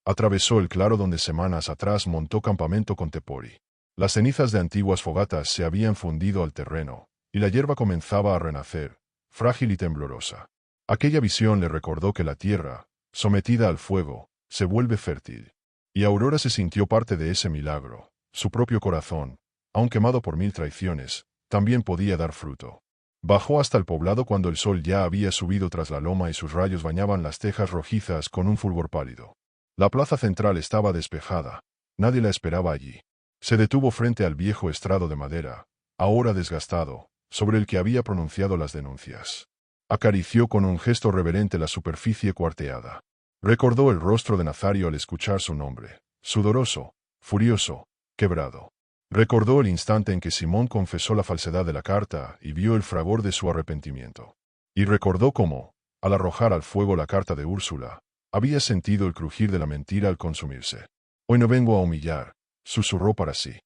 Atravesó el claro donde semanas atrás montó campamento con Tepori. Las cenizas de antiguas fogatas se habían fundido al terreno, y la hierba comenzaba a renacer, frágil y temblorosa. Aquella visión le recordó que la tierra, sometida al fuego, se vuelve fértil. Y Aurora se sintió parte de ese milagro. Su propio corazón, aun quemado por 1000 traiciones, también podía dar fruto. Bajó hasta el poblado cuando el sol ya había subido tras la loma y sus rayos bañaban las tejas rojizas con un fulgor pálido. La plaza central estaba despejada. Nadie la esperaba allí. Se detuvo frente al viejo estrado de madera, ahora desgastado, sobre el que había pronunciado las denuncias. Acarició con un gesto reverente la superficie cuarteada. Recordó el rostro de Nazario al escuchar su nombre, sudoroso, furioso, quebrado. Recordó el instante en que Simón confesó la falsedad de la carta y vio el fragor de su arrepentimiento. Y recordó cómo, al arrojar al fuego la carta de Úrsula, había sentido el crujir de la mentira al consumirse. Hoy no vengo a humillar, susurró para sí.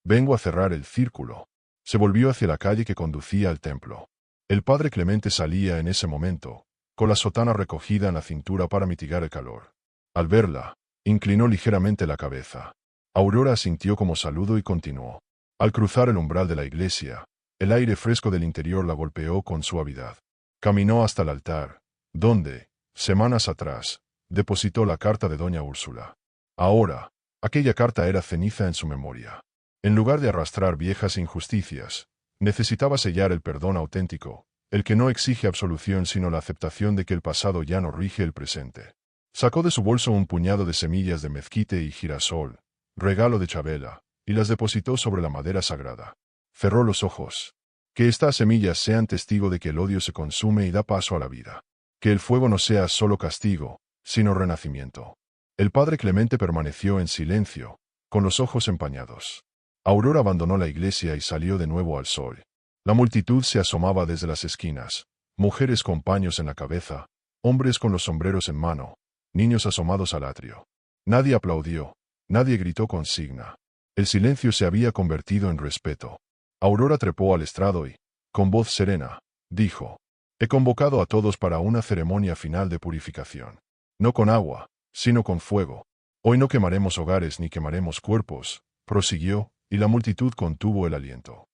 Vengo a cerrar el círculo. Se volvió hacia la calle que conducía al templo. El padre Clemente salía en ese momento, con la sotana recogida en la cintura para mitigar el calor. Al verla, inclinó ligeramente la cabeza. Aurora asintió como saludo y continuó. Al cruzar el umbral de la iglesia, el aire fresco del interior la golpeó con suavidad. Caminó hasta el altar, donde, semanas atrás, depositó la carta de doña Úrsula. Ahora, aquella carta era ceniza en su memoria. En lugar de arrastrar viejas injusticias, necesitaba sellar el perdón auténtico, el que no exige absolución sino la aceptación de que el pasado ya no rige el presente. Sacó de su bolso un puñado de semillas de mezquite y girasol, regalo de Chabela, y las depositó sobre la madera sagrada. Cerró los ojos. Que estas semillas sean testigo de que el odio se consume y da paso a la vida. Que el fuego no sea solo castigo, sino renacimiento. El padre Clemente permaneció en silencio, con los ojos empañados. Aurora abandonó la iglesia y salió de nuevo al sol. La multitud se asomaba desde las esquinas, mujeres con paños en la cabeza, hombres con los sombreros en mano, niños asomados al atrio. Nadie aplaudió, nadie gritó consigna. El silencio se había convertido en respeto. Aurora trepó al estrado y, con voz serena, dijo: He convocado a todos para una ceremonia final de purificación. No con agua, sino con fuego. Hoy no quemaremos hogares ni quemaremos cuerpos, prosiguió, y la multitud contuvo el aliento.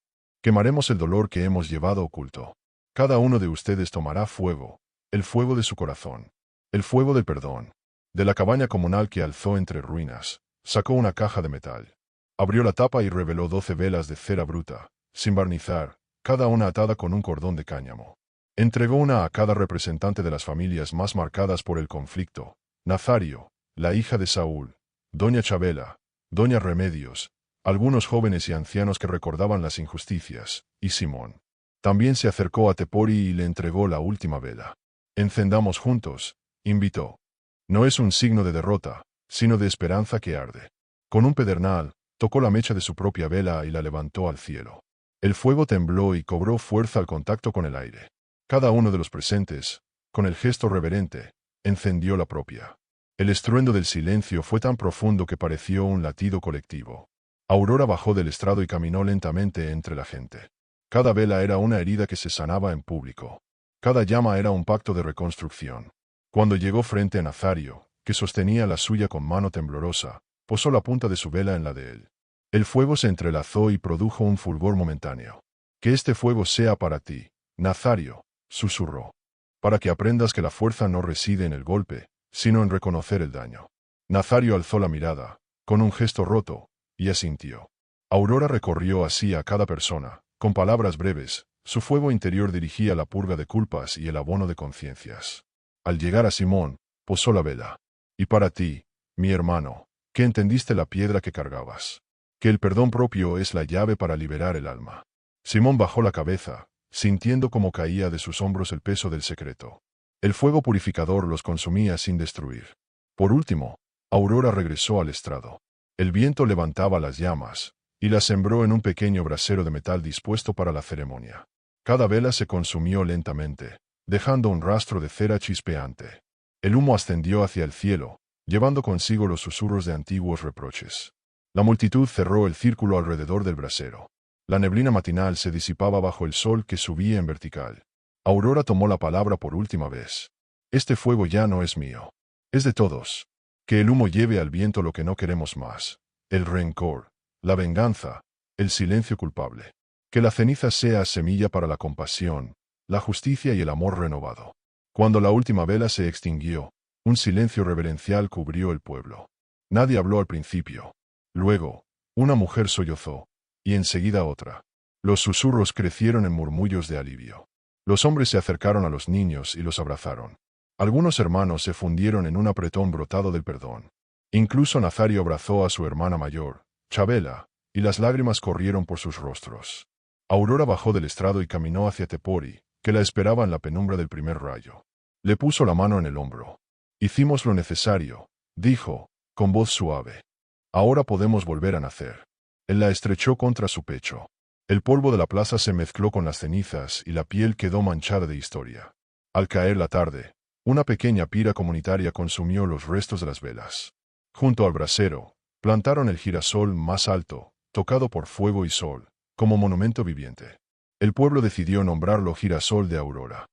Quemaremos el dolor que hemos llevado oculto. Cada uno de ustedes tomará fuego, el fuego de su corazón, el fuego del perdón. De la cabaña comunal que alzó entre ruinas, sacó una caja de metal. Abrió la tapa y reveló 12 velas de cera bruta, sin barnizar, cada una atada con un cordón de cáñamo. Entregó una a cada representante de las familias más marcadas por el conflicto: Nazario, la hija de Saúl, doña Chabela, doña Remedios, algunos jóvenes y ancianos que recordaban las injusticias, y Simón. También se acercó a Tepori y le entregó la última vela. Encendamos juntos, invitó. No es un signo de derrota, sino de esperanza que arde. Con un pedernal, tocó la mecha de su propia vela y la levantó al cielo. El fuego tembló y cobró fuerza al contacto con el aire. Cada uno de los presentes, con el gesto reverente, encendió la propia. El estruendo del silencio fue tan profundo que pareció un latido colectivo. Aurora bajó del estrado y caminó lentamente entre la gente. Cada vela era una herida que se sanaba en público. Cada llama era un pacto de reconstrucción. Cuando llegó frente a Nazario, que sostenía la suya con mano temblorosa, posó la punta de su vela en la de él. El fuego se entrelazó y produjo un fulgor momentáneo. Que este fuego sea para ti, Nazario, susurró. Para que aprendas que la fuerza no reside en el golpe, sino en reconocer el daño. Nazario alzó la mirada, con un gesto roto, y asintió. Aurora recorrió así a cada persona, con palabras breves. Su fuego interior dirigía la purga de culpas y el abono de conciencias. Al llegar a Simón, posó la vela. Y para ti, mi hermano, que entendiste la piedra que cargabas. Que el perdón propio es la llave para liberar el alma. Simón bajó la cabeza, sintiendo cómo caía de sus hombros el peso del secreto. El fuego purificador los consumía sin destruir. Por último, Aurora regresó al estrado. El viento levantaba las llamas, y las sembró en un pequeño brasero de metal dispuesto para la ceremonia. Cada vela se consumió lentamente, dejando un rastro de cera chispeante. El humo ascendió hacia el cielo, llevando consigo los susurros de antiguos reproches. La multitud cerró el círculo alrededor del brasero. La neblina matinal se disipaba bajo el sol que subía en vertical. Aurora tomó la palabra por última vez. Este fuego ya no es mío. Es de todos. Que el humo lleve al viento lo que no queremos más: el rencor, la venganza, el silencio culpable. Que la ceniza sea semilla para la compasión, la justicia y el amor renovado. Cuando la última vela se extinguió, un silencio reverencial cubrió el pueblo. Nadie habló al principio. Luego, una mujer sollozó, y enseguida otra. Los susurros crecieron en murmullos de alivio. Los hombres se acercaron a los niños y los abrazaron. Algunos hermanos se fundieron en un apretón brotado del perdón. Incluso Nazario abrazó a su hermana mayor, Chabela, y las lágrimas corrieron por sus rostros. Aurora bajó del estrado y caminó hacia Tepori, que la esperaba en la penumbra del primer rayo. Le puso la mano en el hombro. «Hicimos lo necesario», dijo, con voz suave. «Ahora podemos volver a nacer». Él la estrechó contra su pecho. El polvo de la plaza se mezcló con las cenizas y la piel quedó manchada de historia. Al caer la tarde, una pequeña pira comunitaria consumió los restos de las velas. Junto al brasero, plantaron el girasol más alto, tocado por fuego y sol, como monumento viviente. El pueblo decidió nombrarlo Girasol de Aurora.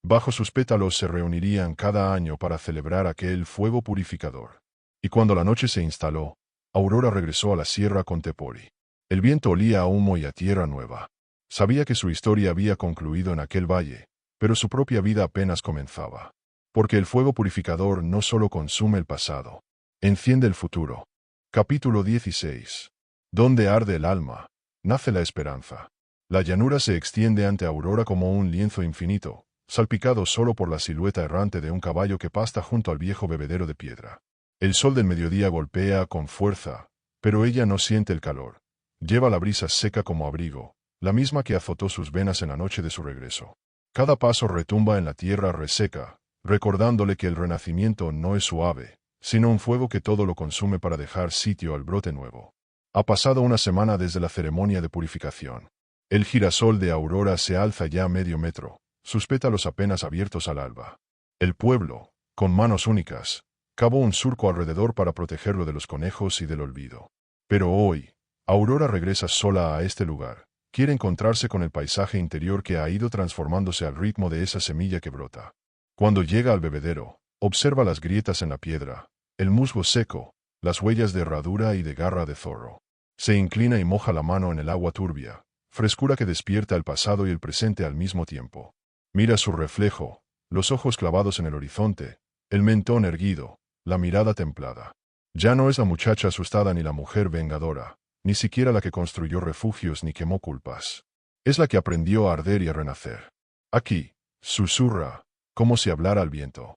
Bajo sus pétalos se reunirían cada año para celebrar aquel fuego purificador. Y cuando la noche se instaló, Aurora regresó a la sierra con Tepori. El viento olía a humo y a tierra nueva. Sabía que su historia había concluido en aquel valle, pero su propia vida apenas comenzaba. Porque el fuego purificador no solo consume el pasado, enciende el futuro. Capítulo 16. Donde arde el alma, nace la esperanza. La llanura se extiende ante Aurora como un lienzo infinito, salpicado solo por la silueta errante de un caballo que pasta junto al viejo bebedero de piedra. El sol del mediodía golpea con fuerza, pero ella no siente el calor. Lleva la brisa seca como abrigo, la misma que azotó sus venas en la noche de su regreso. Cada paso retumba en la tierra reseca, recordándole que el renacimiento no es suave, sino un fuego que todo lo consume para dejar sitio al brote nuevo. Ha pasado una semana desde la ceremonia de purificación. El girasol de Aurora se alza ya medio metro, sus pétalos apenas abiertos al alba. El pueblo, con manos únicas, cavó un surco alrededor para protegerlo de los conejos y del olvido. Pero hoy, Aurora regresa sola a este lugar. Quiere encontrarse con el paisaje interior que ha ido transformándose al ritmo de esa semilla que brota. Cuando llega al bebedero, observa las grietas en la piedra, el musgo seco, las huellas de herradura y de garra de zorro. Se inclina y moja la mano en el agua turbia, frescura que despierta el pasado y el presente al mismo tiempo. Mira su reflejo, los ojos clavados en el horizonte, el mentón erguido, la mirada templada. Ya no es la muchacha asustada ni la mujer vengadora, ni siquiera la que construyó refugios ni quemó culpas. Es la que aprendió a arder y a renacer. Aquí, susurra, como si hablara al viento.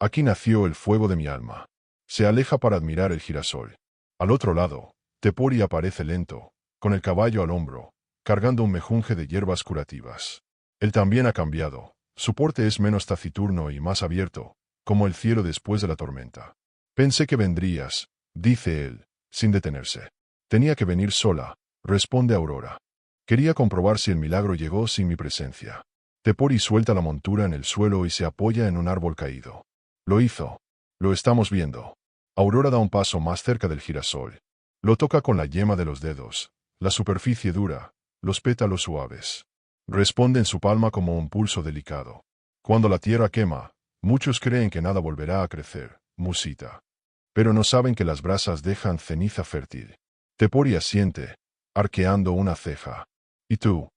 Aquí nació el fuego de mi alma. Se aleja para admirar el girasol. Al otro lado, Tepori aparece lento, con el caballo al hombro, cargando un mejunje de hierbas curativas. Él también ha cambiado. Su porte es menos taciturno y más abierto, como el cielo después de la tormenta. Pensé que vendrías, dice él, sin detenerse. Tenía que venir sola, responde Aurora. Quería comprobar si el milagro llegó sin mi presencia. Tepori suelta la montura en el suelo y se apoya en un árbol caído. Lo hizo. Lo estamos viendo. Aurora da un paso más cerca del girasol. Lo toca con la yema de los dedos, la superficie dura, los pétalos suaves. Responde en su palma como un pulso delicado. Cuando la tierra quema, muchos creen que nada volverá a crecer, musita. Pero no saben que las brasas dejan ceniza fértil. Tepori asiente, arqueando una ceja. ¿Y tú?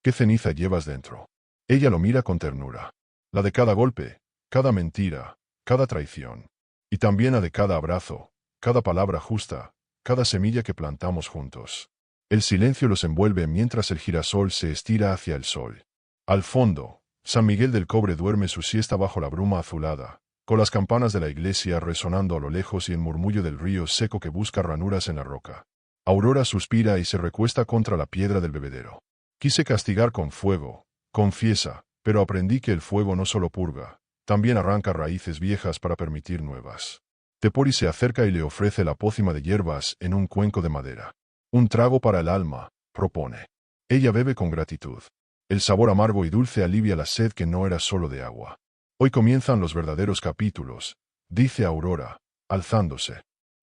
¿Qué ceniza llevas dentro? Ella lo mira con ternura. La de cada golpe, cada mentira, cada traición. Y también la de cada abrazo, cada palabra justa, cada semilla que plantamos juntos. El silencio los envuelve mientras el girasol se estira hacia el sol. Al fondo, San Miguel del Cobre duerme su siesta bajo la bruma azulada, con las campanas de la iglesia resonando a lo lejos y el murmullo del río seco que busca ranuras en la roca. Aurora suspira y se recuesta contra la piedra del bebedero. Quise castigar con fuego, confiesa, pero aprendí que el fuego no solo purga, también arranca raíces viejas para permitir nuevas. Tepori se acerca y le ofrece la pócima de hierbas en un cuenco de madera. Un trago para el alma, propone. Ella bebe con gratitud. El sabor amargo y dulce alivia la sed que no era solo de agua. Hoy comienzan los verdaderos capítulos, dice Aurora, alzándose.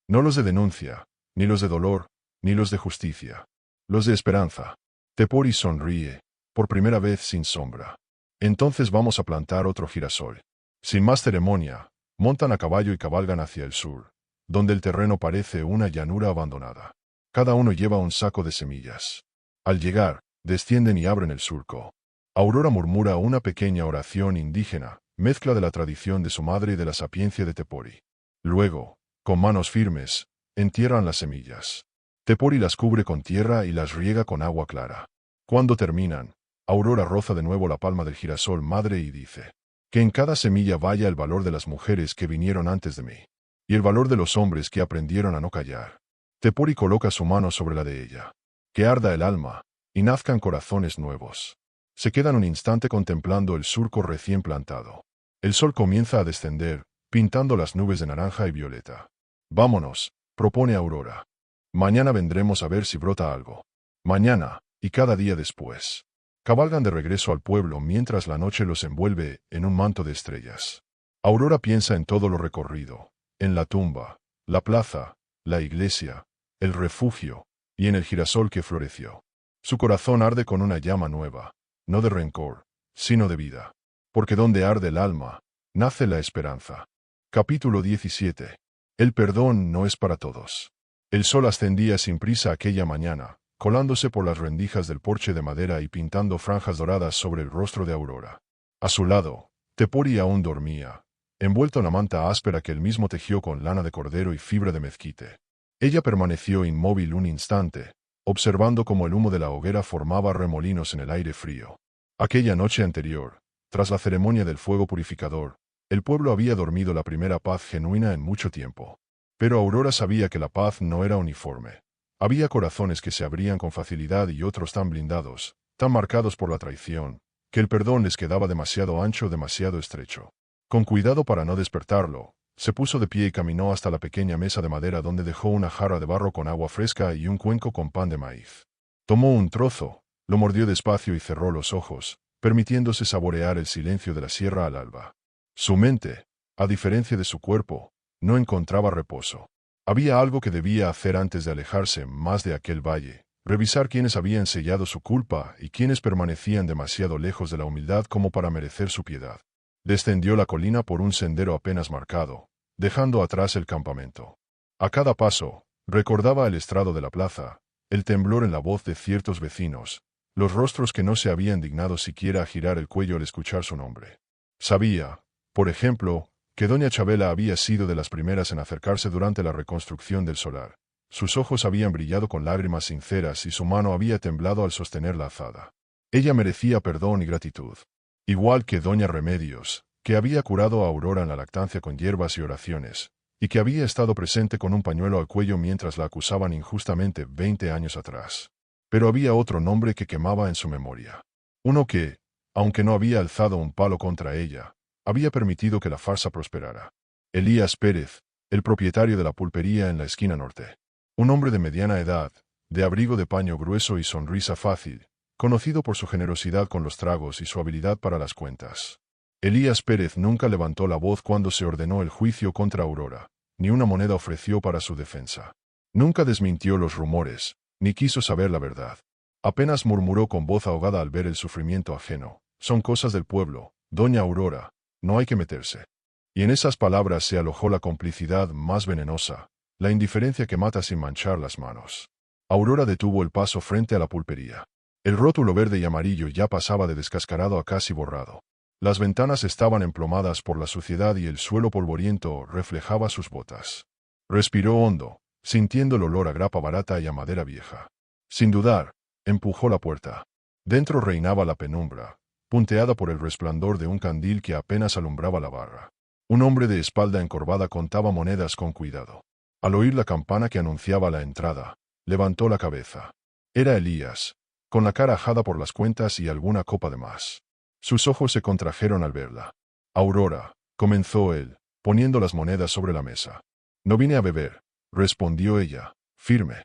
No los de denuncia, ni los de dolor, ni los de justicia. Los de esperanza. Tepori sonríe, por primera vez sin sombra. Entonces vamos a plantar otro girasol. Sin más ceremonia, montan a caballo y cabalgan hacia el sur, donde el terreno parece una llanura abandonada. Cada uno lleva un saco de semillas. Al llegar, descienden y abren el surco. Aurora murmura una pequeña oración indígena, mezcla de la tradición de su madre y de la sapiencia de Tepori. Luego, con manos firmes, entierran las semillas. Tepori las cubre con tierra y las riega con agua clara. Cuando terminan, Aurora roza de nuevo la palma del girasol madre y dice: que en cada semilla vaya el valor de las mujeres que vinieron antes de mí, y el valor de los hombres que aprendieron a no callar. Tepori coloca su mano sobre la de ella. Que arda el alma, y nazcan corazones nuevos. Se quedan un instante contemplando el surco recién plantado. El sol comienza a descender, pintando las nubes de naranja y violeta. Vámonos, propone Aurora. Mañana vendremos a ver si brota algo. Mañana, y cada día después. Cabalgan de regreso al pueblo mientras la noche los envuelve en un manto de estrellas. Aurora piensa en todo lo recorrido, en la tumba, la plaza, la iglesia, el refugio, y en el girasol que floreció. Su corazón arde con una llama nueva, no de rencor, sino de vida. Porque donde arde el alma, nace la esperanza. Capítulo 17. El perdón no es para todos. El sol ascendía sin prisa aquella mañana, colándose por las rendijas del porche de madera y pintando franjas doradas sobre el rostro de Aurora. A su lado, Tepori aún dormía, envuelto en la manta áspera que él mismo tejió con lana de cordero y fibra de mezquite. Ella permaneció inmóvil un instante, observando cómo el humo de la hoguera formaba remolinos en el aire frío. Aquella noche anterior, tras la ceremonia del fuego purificador, el pueblo había dormido la primera paz genuina en mucho tiempo. Pero Aurora sabía que la paz no era uniforme. Había corazones que se abrían con facilidad y otros tan blindados, tan marcados por la traición, que el perdón les quedaba demasiado ancho, demasiado estrecho. Con cuidado para no despertarlo, se puso de pie y caminó hasta la pequeña mesa de madera donde dejó una jarra de barro con agua fresca y un cuenco con pan de maíz. Tomó un trozo, lo mordió despacio y cerró los ojos, permitiéndose saborear el silencio de la sierra al alba. Su mente, a diferencia de su cuerpo, no encontraba reposo. Había algo que debía hacer antes de alejarse más de aquel valle, revisar quiénes habían sellado su culpa y quiénes permanecían demasiado lejos de la humildad como para merecer su piedad. Descendió la colina por un sendero apenas marcado, dejando atrás el campamento. A cada paso, recordaba el estrado de la plaza, el temblor en la voz de ciertos vecinos, los rostros que no se habían dignado siquiera a girar el cuello al escuchar su nombre. Sabía, por ejemplo, que doña Chabela había sido de las primeras en acercarse durante la reconstrucción del solar. Sus ojos habían brillado con lágrimas sinceras y su mano había temblado al sostener la azada. Ella merecía perdón y gratitud. Igual que doña Remedios, que había curado a Aurora en la lactancia con hierbas y oraciones, y que había estado presente con un pañuelo al cuello mientras la acusaban injustamente 20 años atrás. Pero había otro nombre que quemaba en su memoria. Uno que, aunque no había alzado un palo contra ella, había permitido que la farsa prosperara. Elías Pérez, el propietario de la pulpería en la esquina norte. Un hombre de mediana edad, de abrigo de paño grueso y sonrisa fácil, conocido por su generosidad con los tragos y su habilidad para las cuentas. Elías Pérez nunca levantó la voz cuando se ordenó el juicio contra Aurora, ni una moneda ofreció para su defensa. Nunca desmintió los rumores, ni quiso saber la verdad. Apenas murmuró con voz ahogada al ver el sufrimiento ajeno: son cosas del pueblo, doña Aurora, no hay que meterse. Y en esas palabras se alojó la complicidad más venenosa, la indiferencia que mata sin manchar las manos. Aurora detuvo el paso frente a la pulpería. El rótulo verde y amarillo ya pasaba de descascarado a casi borrado. Las ventanas estaban emplomadas por la suciedad y el suelo polvoriento reflejaba sus botas. Respiró hondo, sintiendo el olor a grapa barata y a madera vieja. Sin dudar, empujó la puerta. Dentro reinaba la penumbra, punteada por el resplandor de un candil que apenas alumbraba la barra. Un hombre de espalda encorvada contaba monedas con cuidado. Al oír la campana que anunciaba la entrada, levantó la cabeza. Era Elías, con la cara ajada por las cuentas y alguna copa de más. Sus ojos se contrajeron al verla. Aurora, comenzó él, poniendo las monedas sobre la mesa. No vine a beber, respondió ella, firme.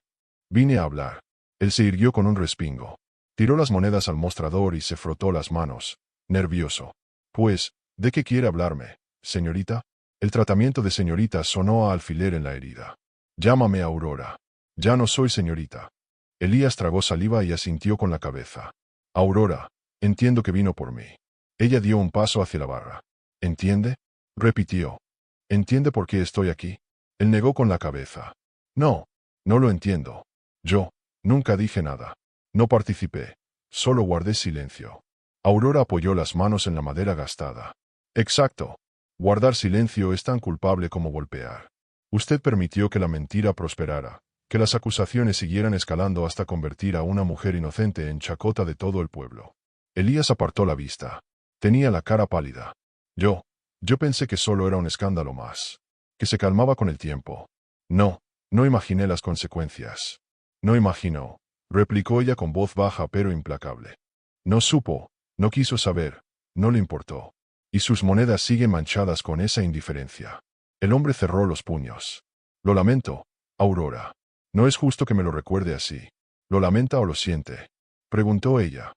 Vine a hablar. Él se irguió con un respingo. Tiró las monedas al mostrador y se frotó las manos, nervioso. Pues, ¿de qué quiere hablarme, señorita? El tratamiento de señorita sonó a alfiler en la herida. Llámame Aurora. Ya no soy señorita. Elías tragó saliva y asintió con la cabeza. Aurora, entiendo que vino por mí. Ella dio un paso hacia la barra. ¿Entiende? Repitió. ¿Entiende por qué estoy aquí? Él negó con la cabeza. No, no lo entiendo. Yo nunca dije nada. No participé. Solo guardé silencio. Aurora apoyó las manos en la madera gastada. Exacto. Guardar silencio es tan culpable como golpear. Usted permitió que la mentira prosperara, que las acusaciones siguieran escalando hasta convertir a una mujer inocente en chacota de todo el pueblo. Elías apartó la vista. Tenía la cara pálida. Yo pensé que solo era un escándalo más, que se calmaba con el tiempo. No imaginé las consecuencias. No imaginó, replicó ella con voz baja pero implacable. No supo, no quiso saber, no le importó. Y sus monedas siguen manchadas con esa indiferencia. El hombre cerró los puños. Lo lamento, Aurora. No es justo que me lo recuerde así. ¿Lo lamenta o lo siente? Preguntó ella.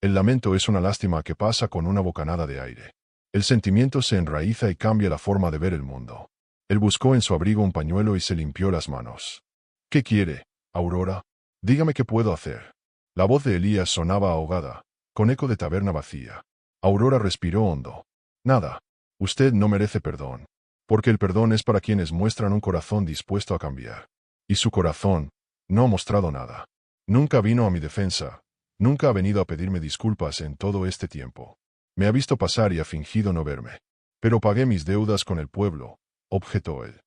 El lamento es una lástima que pasa con una bocanada de aire. El sentimiento se enraiza y cambia la forma de ver el mundo. Él buscó en su abrigo un pañuelo y se limpió las manos. ¿Qué quiere, Aurora? Dígame qué puedo hacer. La voz de Elías sonaba ahogada, con eco de taberna vacía. Aurora respiró hondo. Nada. Usted no merece perdón. Porque el perdón es para quienes muestran un corazón dispuesto a cambiar. Y su corazón no ha mostrado nada. Nunca vino a mi defensa. Nunca ha venido a pedirme disculpas en todo este tiempo. Me ha visto pasar y ha fingido no verme. Pero pagué mis deudas con el pueblo, objetó él.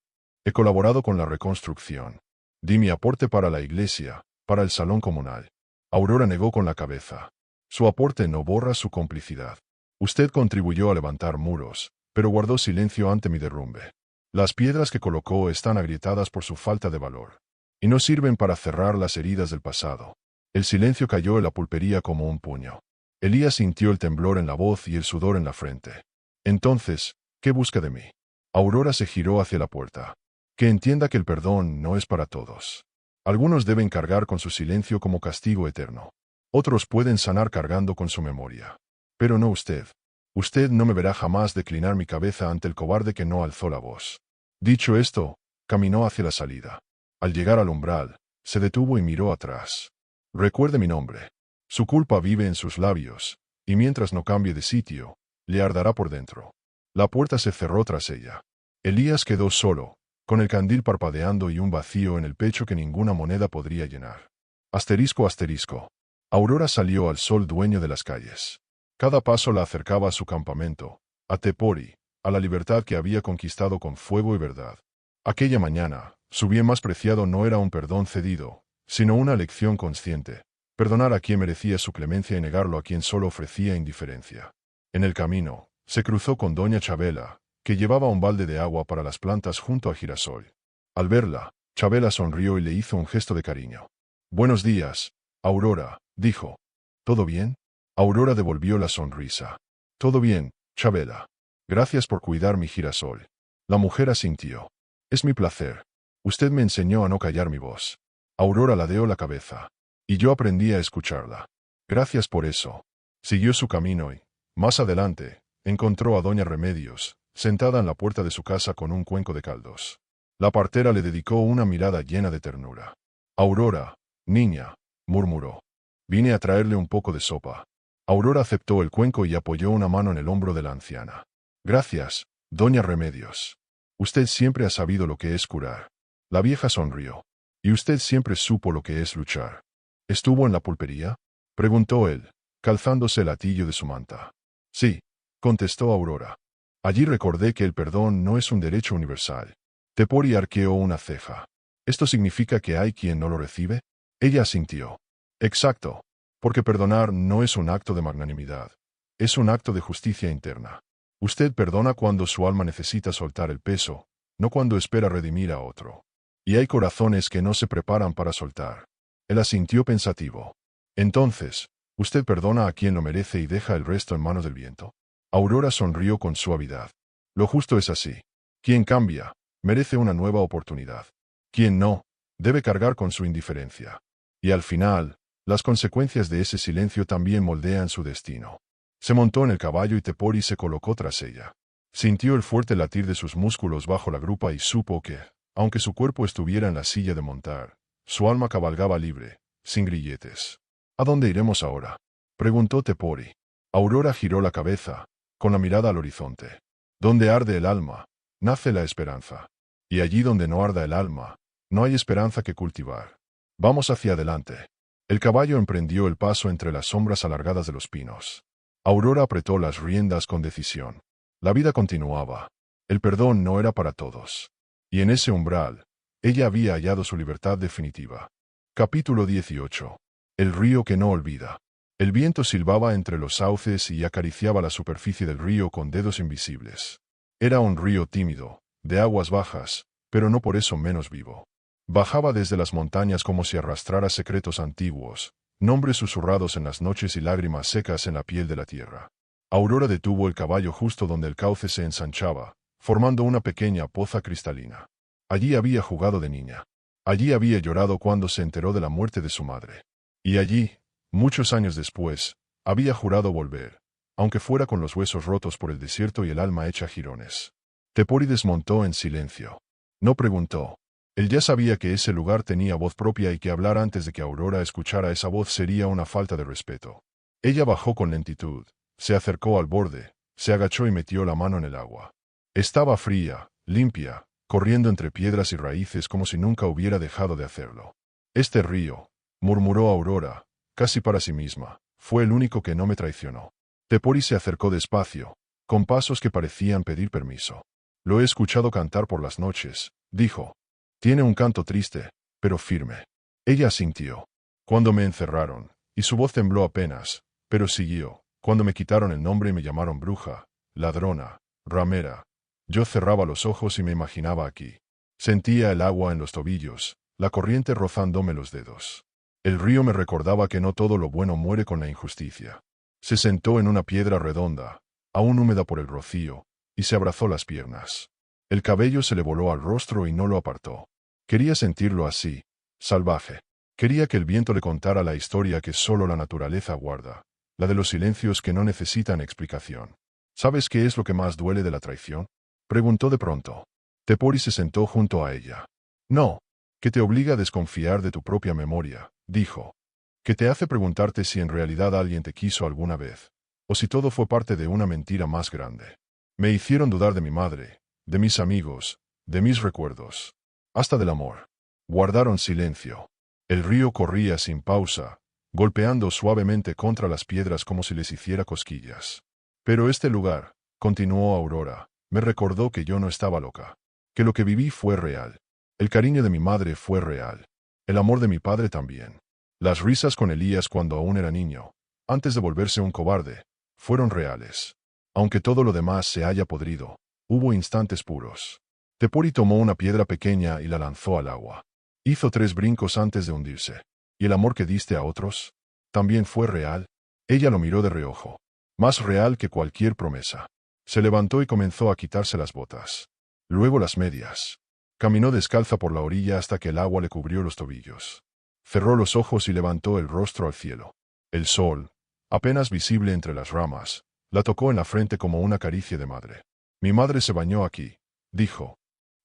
He colaborado con la reconstrucción. Di mi aporte para la iglesia, para el salón comunal. Aurora negó con la cabeza. Su aporte no borra su complicidad. Usted contribuyó a levantar muros, pero guardó silencio ante mi derrumbe. Las piedras que colocó están agrietadas por su falta de valor. Y no sirven para cerrar las heridas del pasado. El silencio cayó en la pulpería como un puño. Elías sintió el temblor en la voz y el sudor en la frente. Entonces, ¿qué busca de mí? Aurora se giró hacia la puerta. Que entienda que el perdón no es para todos. Algunos deben cargar con su silencio como castigo eterno. Otros pueden sanar cargando con su memoria. Pero no usted. Usted no me verá jamás declinar mi cabeza ante el cobarde que no alzó la voz. Dicho esto, caminó hacia la salida. Al llegar al umbral, se detuvo y miró atrás. Recuerde mi nombre. Su culpa vive en sus labios, y mientras no cambie de sitio, le arderá por dentro. La puerta se cerró tras ella. Elías quedó solo, con el candil parpadeando y un vacío en el pecho que ninguna moneda podría llenar. Asterisco asterisco. Aurora salió al sol dueño de las calles. Cada paso la acercaba a su campamento, a Tepori, a la libertad que había conquistado con fuego y verdad. Aquella mañana, su bien más preciado no era un perdón cedido, sino una elección consciente. Perdonar a quien merecía su clemencia y negarlo a quien solo ofrecía indiferencia. En el camino, se cruzó con doña Chabela, que llevaba un balde de agua para las plantas junto a Girasol. Al verla, Chabela sonrió y le hizo un gesto de cariño. «Buenos días, Aurora», dijo. «¿Todo bien?» Aurora devolvió la sonrisa. «Todo bien, Chabela. Gracias por cuidar mi girasol». La mujer asintió. «Es mi placer. Usted me enseñó a no callar mi voz». Aurora ladeó la cabeza. «Y yo aprendí a escucharla. Gracias por eso». Siguió su camino y, más adelante, encontró a doña Remedios, sentada en la puerta de su casa con un cuenco de caldos. La partera le dedicó una mirada llena de ternura. «Aurora, niña», murmuró. «Vine a traerle un poco de sopa». Aurora aceptó el cuenco y apoyó una mano en el hombro de la anciana. «Gracias, doña Remedios. Usted siempre ha sabido lo que es curar». La vieja sonrió. «Y usted siempre supo lo que es luchar». «¿Estuvo en la pulpería?», preguntó él, calzándose el atillo de su manta. «Sí», contestó Aurora. «Allí recordé que el perdón no es un derecho universal». Tepori arqueó una ceja. «¿Esto significa que hay quien no lo recibe?». Ella asintió. «Exacto. Porque perdonar no es un acto de magnanimidad. Es un acto de justicia interna. Usted perdona cuando su alma necesita soltar el peso, no cuando espera redimir a otro. Y hay corazones que no se preparan para soltar». Él asintió pensativo. «Entonces, ¿usted perdona a quien lo merece y deja el resto en manos del viento?». Aurora sonrió con suavidad. «Lo justo es así. Quien cambia, merece una nueva oportunidad. Quien no, debe cargar con su indiferencia. Y al final, las consecuencias de ese silencio también moldean su destino». Se montó en el caballo y Tepori se colocó tras ella. Sintió el fuerte latir de sus músculos bajo la grupa y supo que, aunque su cuerpo estuviera en la silla de montar, su alma cabalgaba libre, sin grilletes. «¿A dónde iremos ahora?», preguntó Tepori. Aurora giró la cabeza, con la mirada al horizonte. «Donde arde el alma, nace la esperanza. Y allí donde no arda el alma, no hay esperanza que cultivar. Vamos hacia adelante». El caballo emprendió el paso entre las sombras alargadas de los pinos. Aurora apretó las riendas con decisión. La vida continuaba. El perdón no era para todos. Y en ese umbral, ella había hallado su libertad definitiva. Capítulo 18. El río que no olvida. El viento silbaba entre los sauces y acariciaba la superficie del río con dedos invisibles. Era un río tímido, de aguas bajas, pero no por eso menos vivo. Bajaba desde las montañas como si arrastrara secretos antiguos, nombres susurrados en las noches y lágrimas secas en la piel de la tierra. Aurora detuvo el caballo justo donde el cauce se ensanchaba, formando una pequeña poza cristalina. Allí había jugado de niña. Allí había llorado cuando se enteró de la muerte de su madre. Y allí, muchos años después, había jurado volver, aunque fuera con los huesos rotos por el desierto y el alma hecha jirones. Tepori desmontó en silencio. No preguntó. Él ya sabía que ese lugar tenía voz propia y que hablar antes de que Aurora escuchara esa voz sería una falta de respeto. Ella bajó con lentitud, se acercó al borde, se agachó y metió la mano en el agua. Estaba fría, limpia, corriendo entre piedras y raíces como si nunca hubiera dejado de hacerlo. Este río, murmuró Aurora, casi para sí misma, fue el único que no me traicionó. Tepori se acercó despacio, con pasos que parecían pedir permiso. Lo he escuchado cantar por las noches, dijo. Tiene un canto triste, pero firme. Ella asintió. Cuando me encerraron, y su voz tembló apenas, pero siguió. Cuando me quitaron el nombre y me llamaron bruja, ladrona, ramera, yo cerraba los ojos y me imaginaba aquí. Sentía el agua en los tobillos, la corriente rozándome los dedos. El río me recordaba que no todo lo bueno muere con la injusticia. Se sentó en una piedra redonda, aún húmeda por el rocío, y se abrazó las piernas. El cabello se le voló al rostro y no lo apartó. Quería sentirlo así, salvaje. Quería que el viento le contara la historia que solo la naturaleza guarda, la de los silencios que no necesitan explicación. ¿Sabes qué es lo que más duele de la traición? Preguntó de pronto. Tepori se sentó junto a ella. No, que te obliga a desconfiar de tu propia memoria, dijo. Que te hace preguntarte si en realidad alguien te quiso alguna vez, o si todo fue parte de una mentira más grande. Me hicieron dudar de mi madre, de mis amigos, de mis recuerdos, hasta del amor. Guardaron silencio. El río corría sin pausa, golpeando suavemente contra las piedras como si les hiciera cosquillas. Pero este lugar, continuó Aurora, me recordó que yo no estaba loca, que lo que viví fue real. El cariño de mi madre fue real. El amor de mi padre también. Las risas con Elías cuando aún era niño, antes de volverse un cobarde, fueron reales. Aunque todo lo demás se haya podrido, hubo instantes puros. Tepori tomó una piedra pequeña y la lanzó al agua. Hizo 3 brincos antes de hundirse. ¿Y el amor que diste a otros? ¿También fue real? Ella lo miró de reojo. Más real que cualquier promesa. Se levantó y comenzó a quitarse las botas. Luego las medias. Caminó descalza por la orilla hasta que el agua le cubrió los tobillos. Cerró los ojos y levantó el rostro al cielo. El sol, apenas visible entre las ramas, la tocó en la frente como una caricia de madre. Mi madre se bañó aquí, dijo.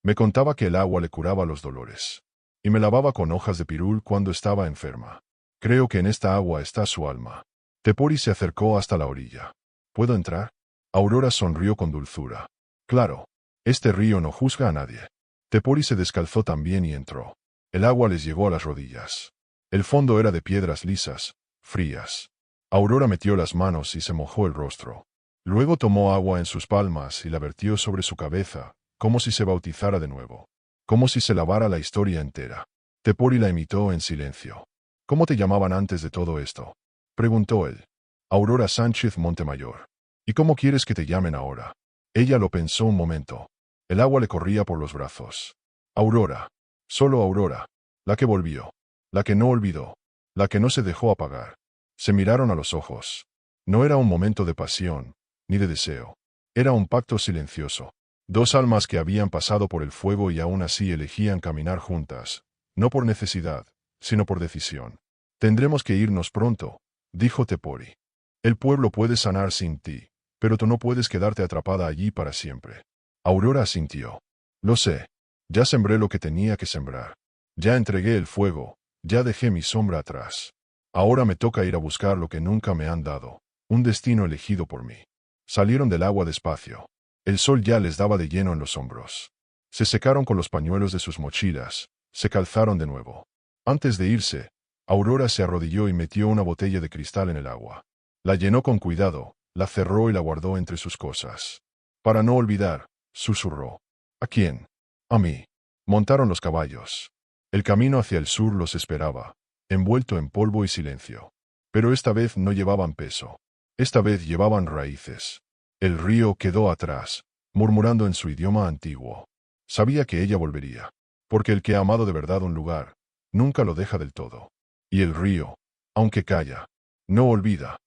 Me contaba que el agua le curaba los dolores. Y me lavaba con hojas de pirul cuando estaba enferma. Creo que en esta agua está su alma. Tepori se acercó hasta la orilla. ¿Puedo entrar? Aurora sonrió con dulzura. Claro. Este río no juzga a nadie. Tepori se descalzó también y entró. El agua les llegó a las rodillas. El fondo era de piedras lisas, frías. Aurora metió las manos y se mojó el rostro. Luego tomó agua en sus palmas y la vertió sobre su cabeza, como si se bautizara de nuevo. Como si se lavara la historia entera. Tepori la imitó en silencio. ¿Cómo te llamaban antes de todo esto? Preguntó él. Aurora Sánchez Montemayor. ¿Y cómo quieres que te llamen ahora? Ella lo pensó un momento. El agua le corría por los brazos. Aurora. Solo Aurora. La que volvió. La que no olvidó. La que no se dejó apagar. Se miraron a los ojos. No era un momento de pasión, ni de deseo. Era un pacto silencioso. 2 almas que habían pasado por el fuego y aún así elegían caminar juntas, no por necesidad, sino por decisión. Tendremos que irnos pronto, dijo Tepori. El pueblo puede sanar sin ti, pero tú no puedes quedarte atrapada allí para siempre. Aurora asintió. Lo sé. Ya sembré lo que tenía que sembrar. Ya entregué el fuego, ya dejé mi sombra atrás. Ahora me toca ir a buscar lo que nunca me han dado, un destino elegido por mí. Salieron del agua despacio. El sol ya les daba de lleno en los hombros. Se secaron con los pañuelos de sus mochilas, se calzaron de nuevo. Antes de irse, Aurora se arrodilló y metió una botella de cristal en el agua. La llenó con cuidado, La cerró y la guardó entre sus cosas. Para no olvidar, susurró. ¿A quién? A mí. Montaron los caballos. El camino hacia el sur los esperaba, envuelto en polvo y silencio. Pero esta vez no llevaban peso. Esta vez llevaban raíces. El río quedó atrás, murmurando en su idioma antiguo. Sabía que ella volvería, porque el que ha amado de verdad un lugar, nunca lo deja del todo. Y el río, aunque calla, no olvida.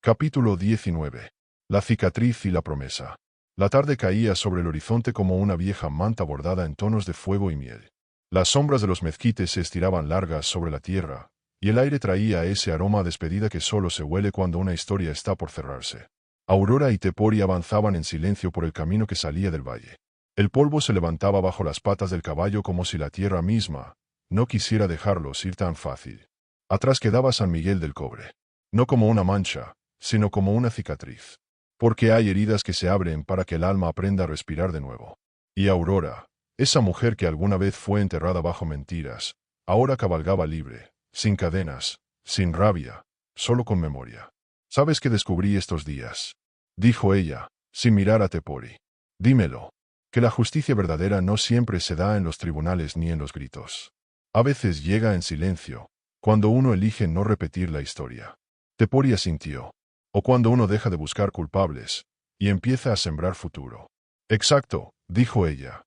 Capítulo 19. La cicatriz y la promesa. La tarde caía sobre el horizonte como una vieja manta bordada en tonos de fuego y miel. Las sombras de los mezquites se estiraban largas sobre la tierra, y el aire traía ese aroma a despedida que solo se huele cuando una historia está por cerrarse. Aurora y Tepori avanzaban en silencio por el camino que salía del valle. El polvo se levantaba bajo las patas del caballo como si la tierra misma no quisiera dejarlos ir tan fácil. Atrás quedaba San Miguel del Cobre. No como una mancha, sino como una cicatriz. Porque hay heridas que se abren para que el alma aprenda a respirar de nuevo. Y Aurora, esa mujer que alguna vez fue enterrada bajo mentiras, ahora cabalgaba libre, sin cadenas, sin rabia, solo con memoria. ¿Sabes qué descubrí estos días? Dijo ella, sin mirar a Tepori. Dímelo. Que la justicia verdadera no siempre se da en los tribunales ni en los gritos. A veces llega en silencio, cuando uno elige no repetir la historia. Tepori asintió. O cuando uno deja de buscar culpables, y empieza a sembrar futuro. Exacto, dijo ella.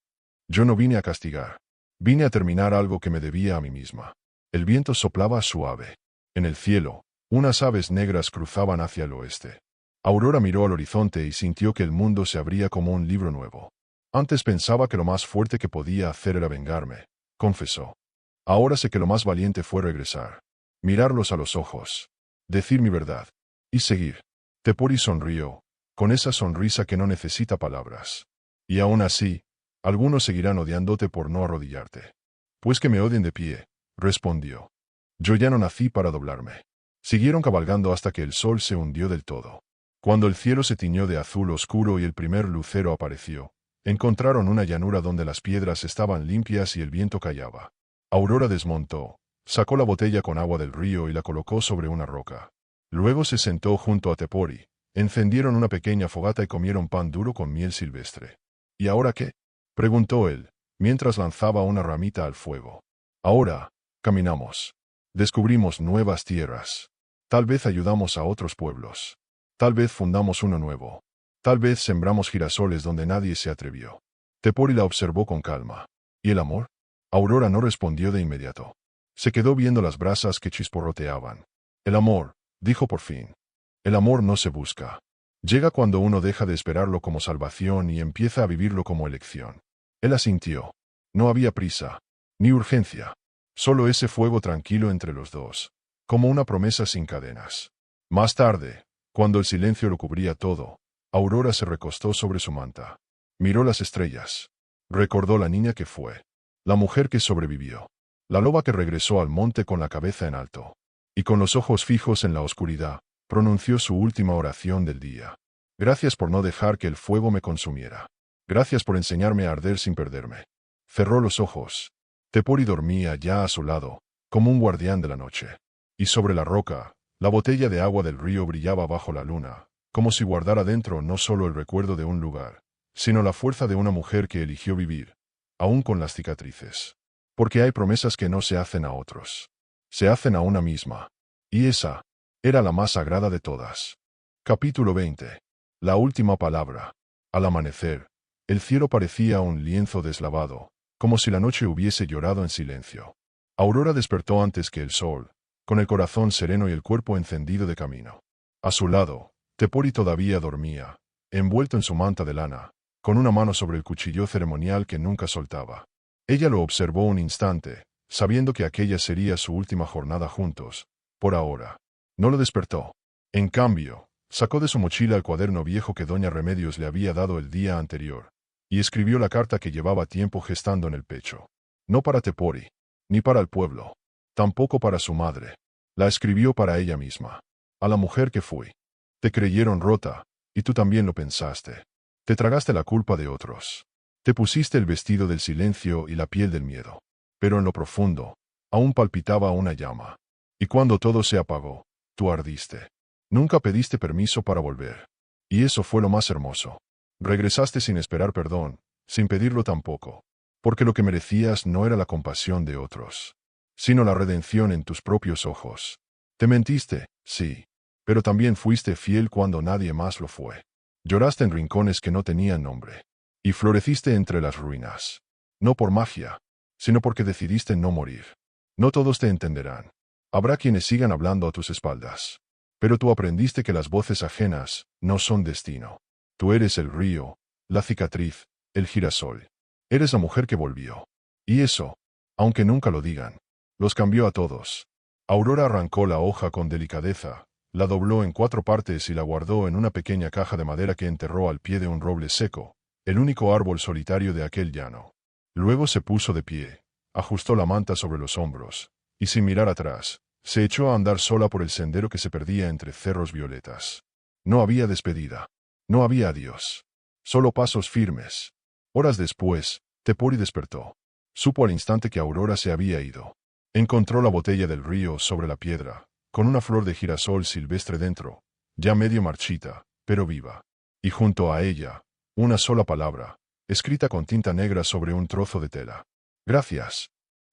Yo no vine a castigar. Vine a terminar algo que me debía a mí misma. El viento soplaba suave. En el cielo, unas aves negras cruzaban hacia el oeste. Aurora miró al horizonte y sintió que el mundo se abría como un libro nuevo. Antes pensaba que lo más fuerte que podía hacer era vengarme, confesó. Ahora sé que lo más valiente fue regresar. Mirarlos a los ojos. Decir mi verdad. Y seguir. Tepori sonrió, con esa sonrisa que no necesita palabras. Y aún así, algunos seguirán odiándote por no arrodillarte. Pues que me odien de pie, respondió. Yo ya no nací para doblarme. Siguieron cabalgando hasta que el sol se hundió del todo. Cuando el cielo se tiñó de azul oscuro y el primer lucero apareció, encontraron una llanura donde las piedras estaban limpias y el viento callaba. Aurora desmontó, sacó la botella con agua del río y la colocó sobre una roca. Luego se sentó junto a Tepori, encendieron una pequeña fogata y comieron pan duro con miel silvestre. ¿Y ahora qué? Preguntó él, mientras lanzaba una ramita al fuego. Ahora, caminamos. Descubrimos nuevas tierras. Tal vez ayudamos a otros pueblos. Tal vez fundamos uno nuevo. Tal vez sembramos girasoles donde nadie se atrevió. Tepori la observó con calma. ¿Y el amor? Aurora no respondió de inmediato. Se quedó viendo las brasas que chisporroteaban. El amor, dijo por fin. El amor no se busca. Llega cuando uno deja de esperarlo como salvación y empieza a vivirlo como elección. Él asintió. No había prisa, ni urgencia. Solo ese fuego tranquilo entre los dos, como una promesa sin cadenas. Más tarde, cuando el silencio lo cubría todo, Aurora se recostó sobre su manta. Miró las estrellas. Recordó la niña que fue. La mujer que sobrevivió. La loba que regresó al monte con la cabeza en alto. Y con los ojos fijos en la oscuridad, pronunció su última oración del día. Gracias por no dejar que el fuego me consumiera. Gracias por enseñarme a arder sin perderme. Cerró los ojos. Tepori dormía ya a su lado, como un guardián de la noche. Y sobre la roca, la botella de agua del río brillaba bajo la luna, como si guardara dentro no solo el recuerdo de un lugar, sino la fuerza de una mujer que eligió vivir, aún con las cicatrices. Porque hay promesas que no se hacen a otros. Se hacen a una misma. Y esa era la más sagrada de todas. Capítulo 20. La última palabra. Al amanecer, el cielo parecía un lienzo deslavado, como si la noche hubiese llorado en silencio. Aurora despertó antes que el sol, con el corazón sereno y el cuerpo encendido de camino. A su lado, Tepori todavía dormía, envuelto en su manta de lana, con una mano sobre el cuchillo ceremonial que nunca soltaba. Ella lo observó un instante, sabiendo que aquella sería su última jornada juntos, por ahora. No lo despertó. En cambio, sacó de su mochila el cuaderno viejo que doña Remedios le había dado el día anterior, y escribió la carta que llevaba tiempo gestando en el pecho. No para Tepori, ni para el pueblo, tampoco para su madre. La escribió para ella misma. A la mujer que fui. Te creyeron rota, y tú también lo pensaste. Te tragaste la culpa de otros. Te pusiste el vestido del silencio y la piel del miedo. Pero en lo profundo, aún palpitaba una llama. Y cuando todo se apagó, tú ardiste. Nunca pediste permiso para volver. Y eso fue lo más hermoso. Regresaste sin esperar perdón, sin pedirlo tampoco. Porque lo que merecías no era la compasión de otros, sino la redención en tus propios ojos. Te mentiste, sí. Pero también fuiste fiel cuando nadie más lo fue. Lloraste en rincones que no tenían nombre. Y floreciste entre las ruinas. No por magia, sino porque decidiste no morir. No todos te entenderán. Habrá quienes sigan hablando a tus espaldas. Pero tú aprendiste que las voces ajenas no son destino. Tú eres el río, la cicatriz, el girasol. Eres la mujer que volvió. Y eso, aunque nunca lo digan, los cambió a todos. Aurora arrancó la hoja con delicadeza, la dobló en 4 partes y la guardó en una pequeña caja de madera que enterró al pie de un roble seco, el único árbol solitario de aquel llano. Luego se puso de pie, ajustó la manta sobre los hombros, y sin mirar atrás, se echó a andar sola por el sendero que se perdía entre cerros violetas. No había despedida. No había adiós. Solo pasos firmes. Horas después, Tepori despertó. Supo al instante que Aurora se había ido. Encontró la botella del río sobre la piedra, con una flor de girasol silvestre dentro, ya medio marchita, pero viva. Y junto a ella, una sola palabra, escrita con tinta negra sobre un trozo de tela. Gracias.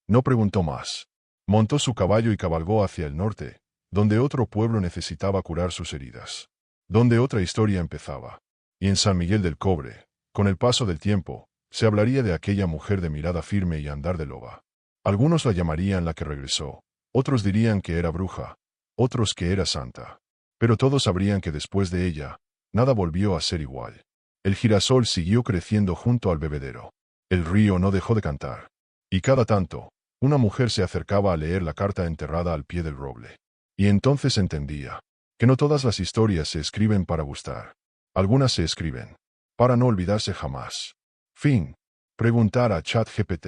No preguntó más. Montó su caballo y cabalgó hacia el norte, donde otro pueblo necesitaba curar sus heridas. Donde otra historia empezaba. Y en San Miguel del Cobre, con el paso del tiempo, se hablaría de aquella mujer de mirada firme y andar de loba. Algunos la llamarían la que regresó, otros dirían que era bruja, otros que era santa. Pero todos sabrían que después de ella, nada volvió a ser igual. El girasol siguió creciendo junto al bebedero. El río no dejó de cantar. Y cada tanto, una mujer se acercaba a leer la carta enterrada al pie del roble. Y entonces entendía que no todas las historias se escriben para gustar. Algunas se escriben para no olvidarse jamás. Fin. Preguntar a ChatGPT.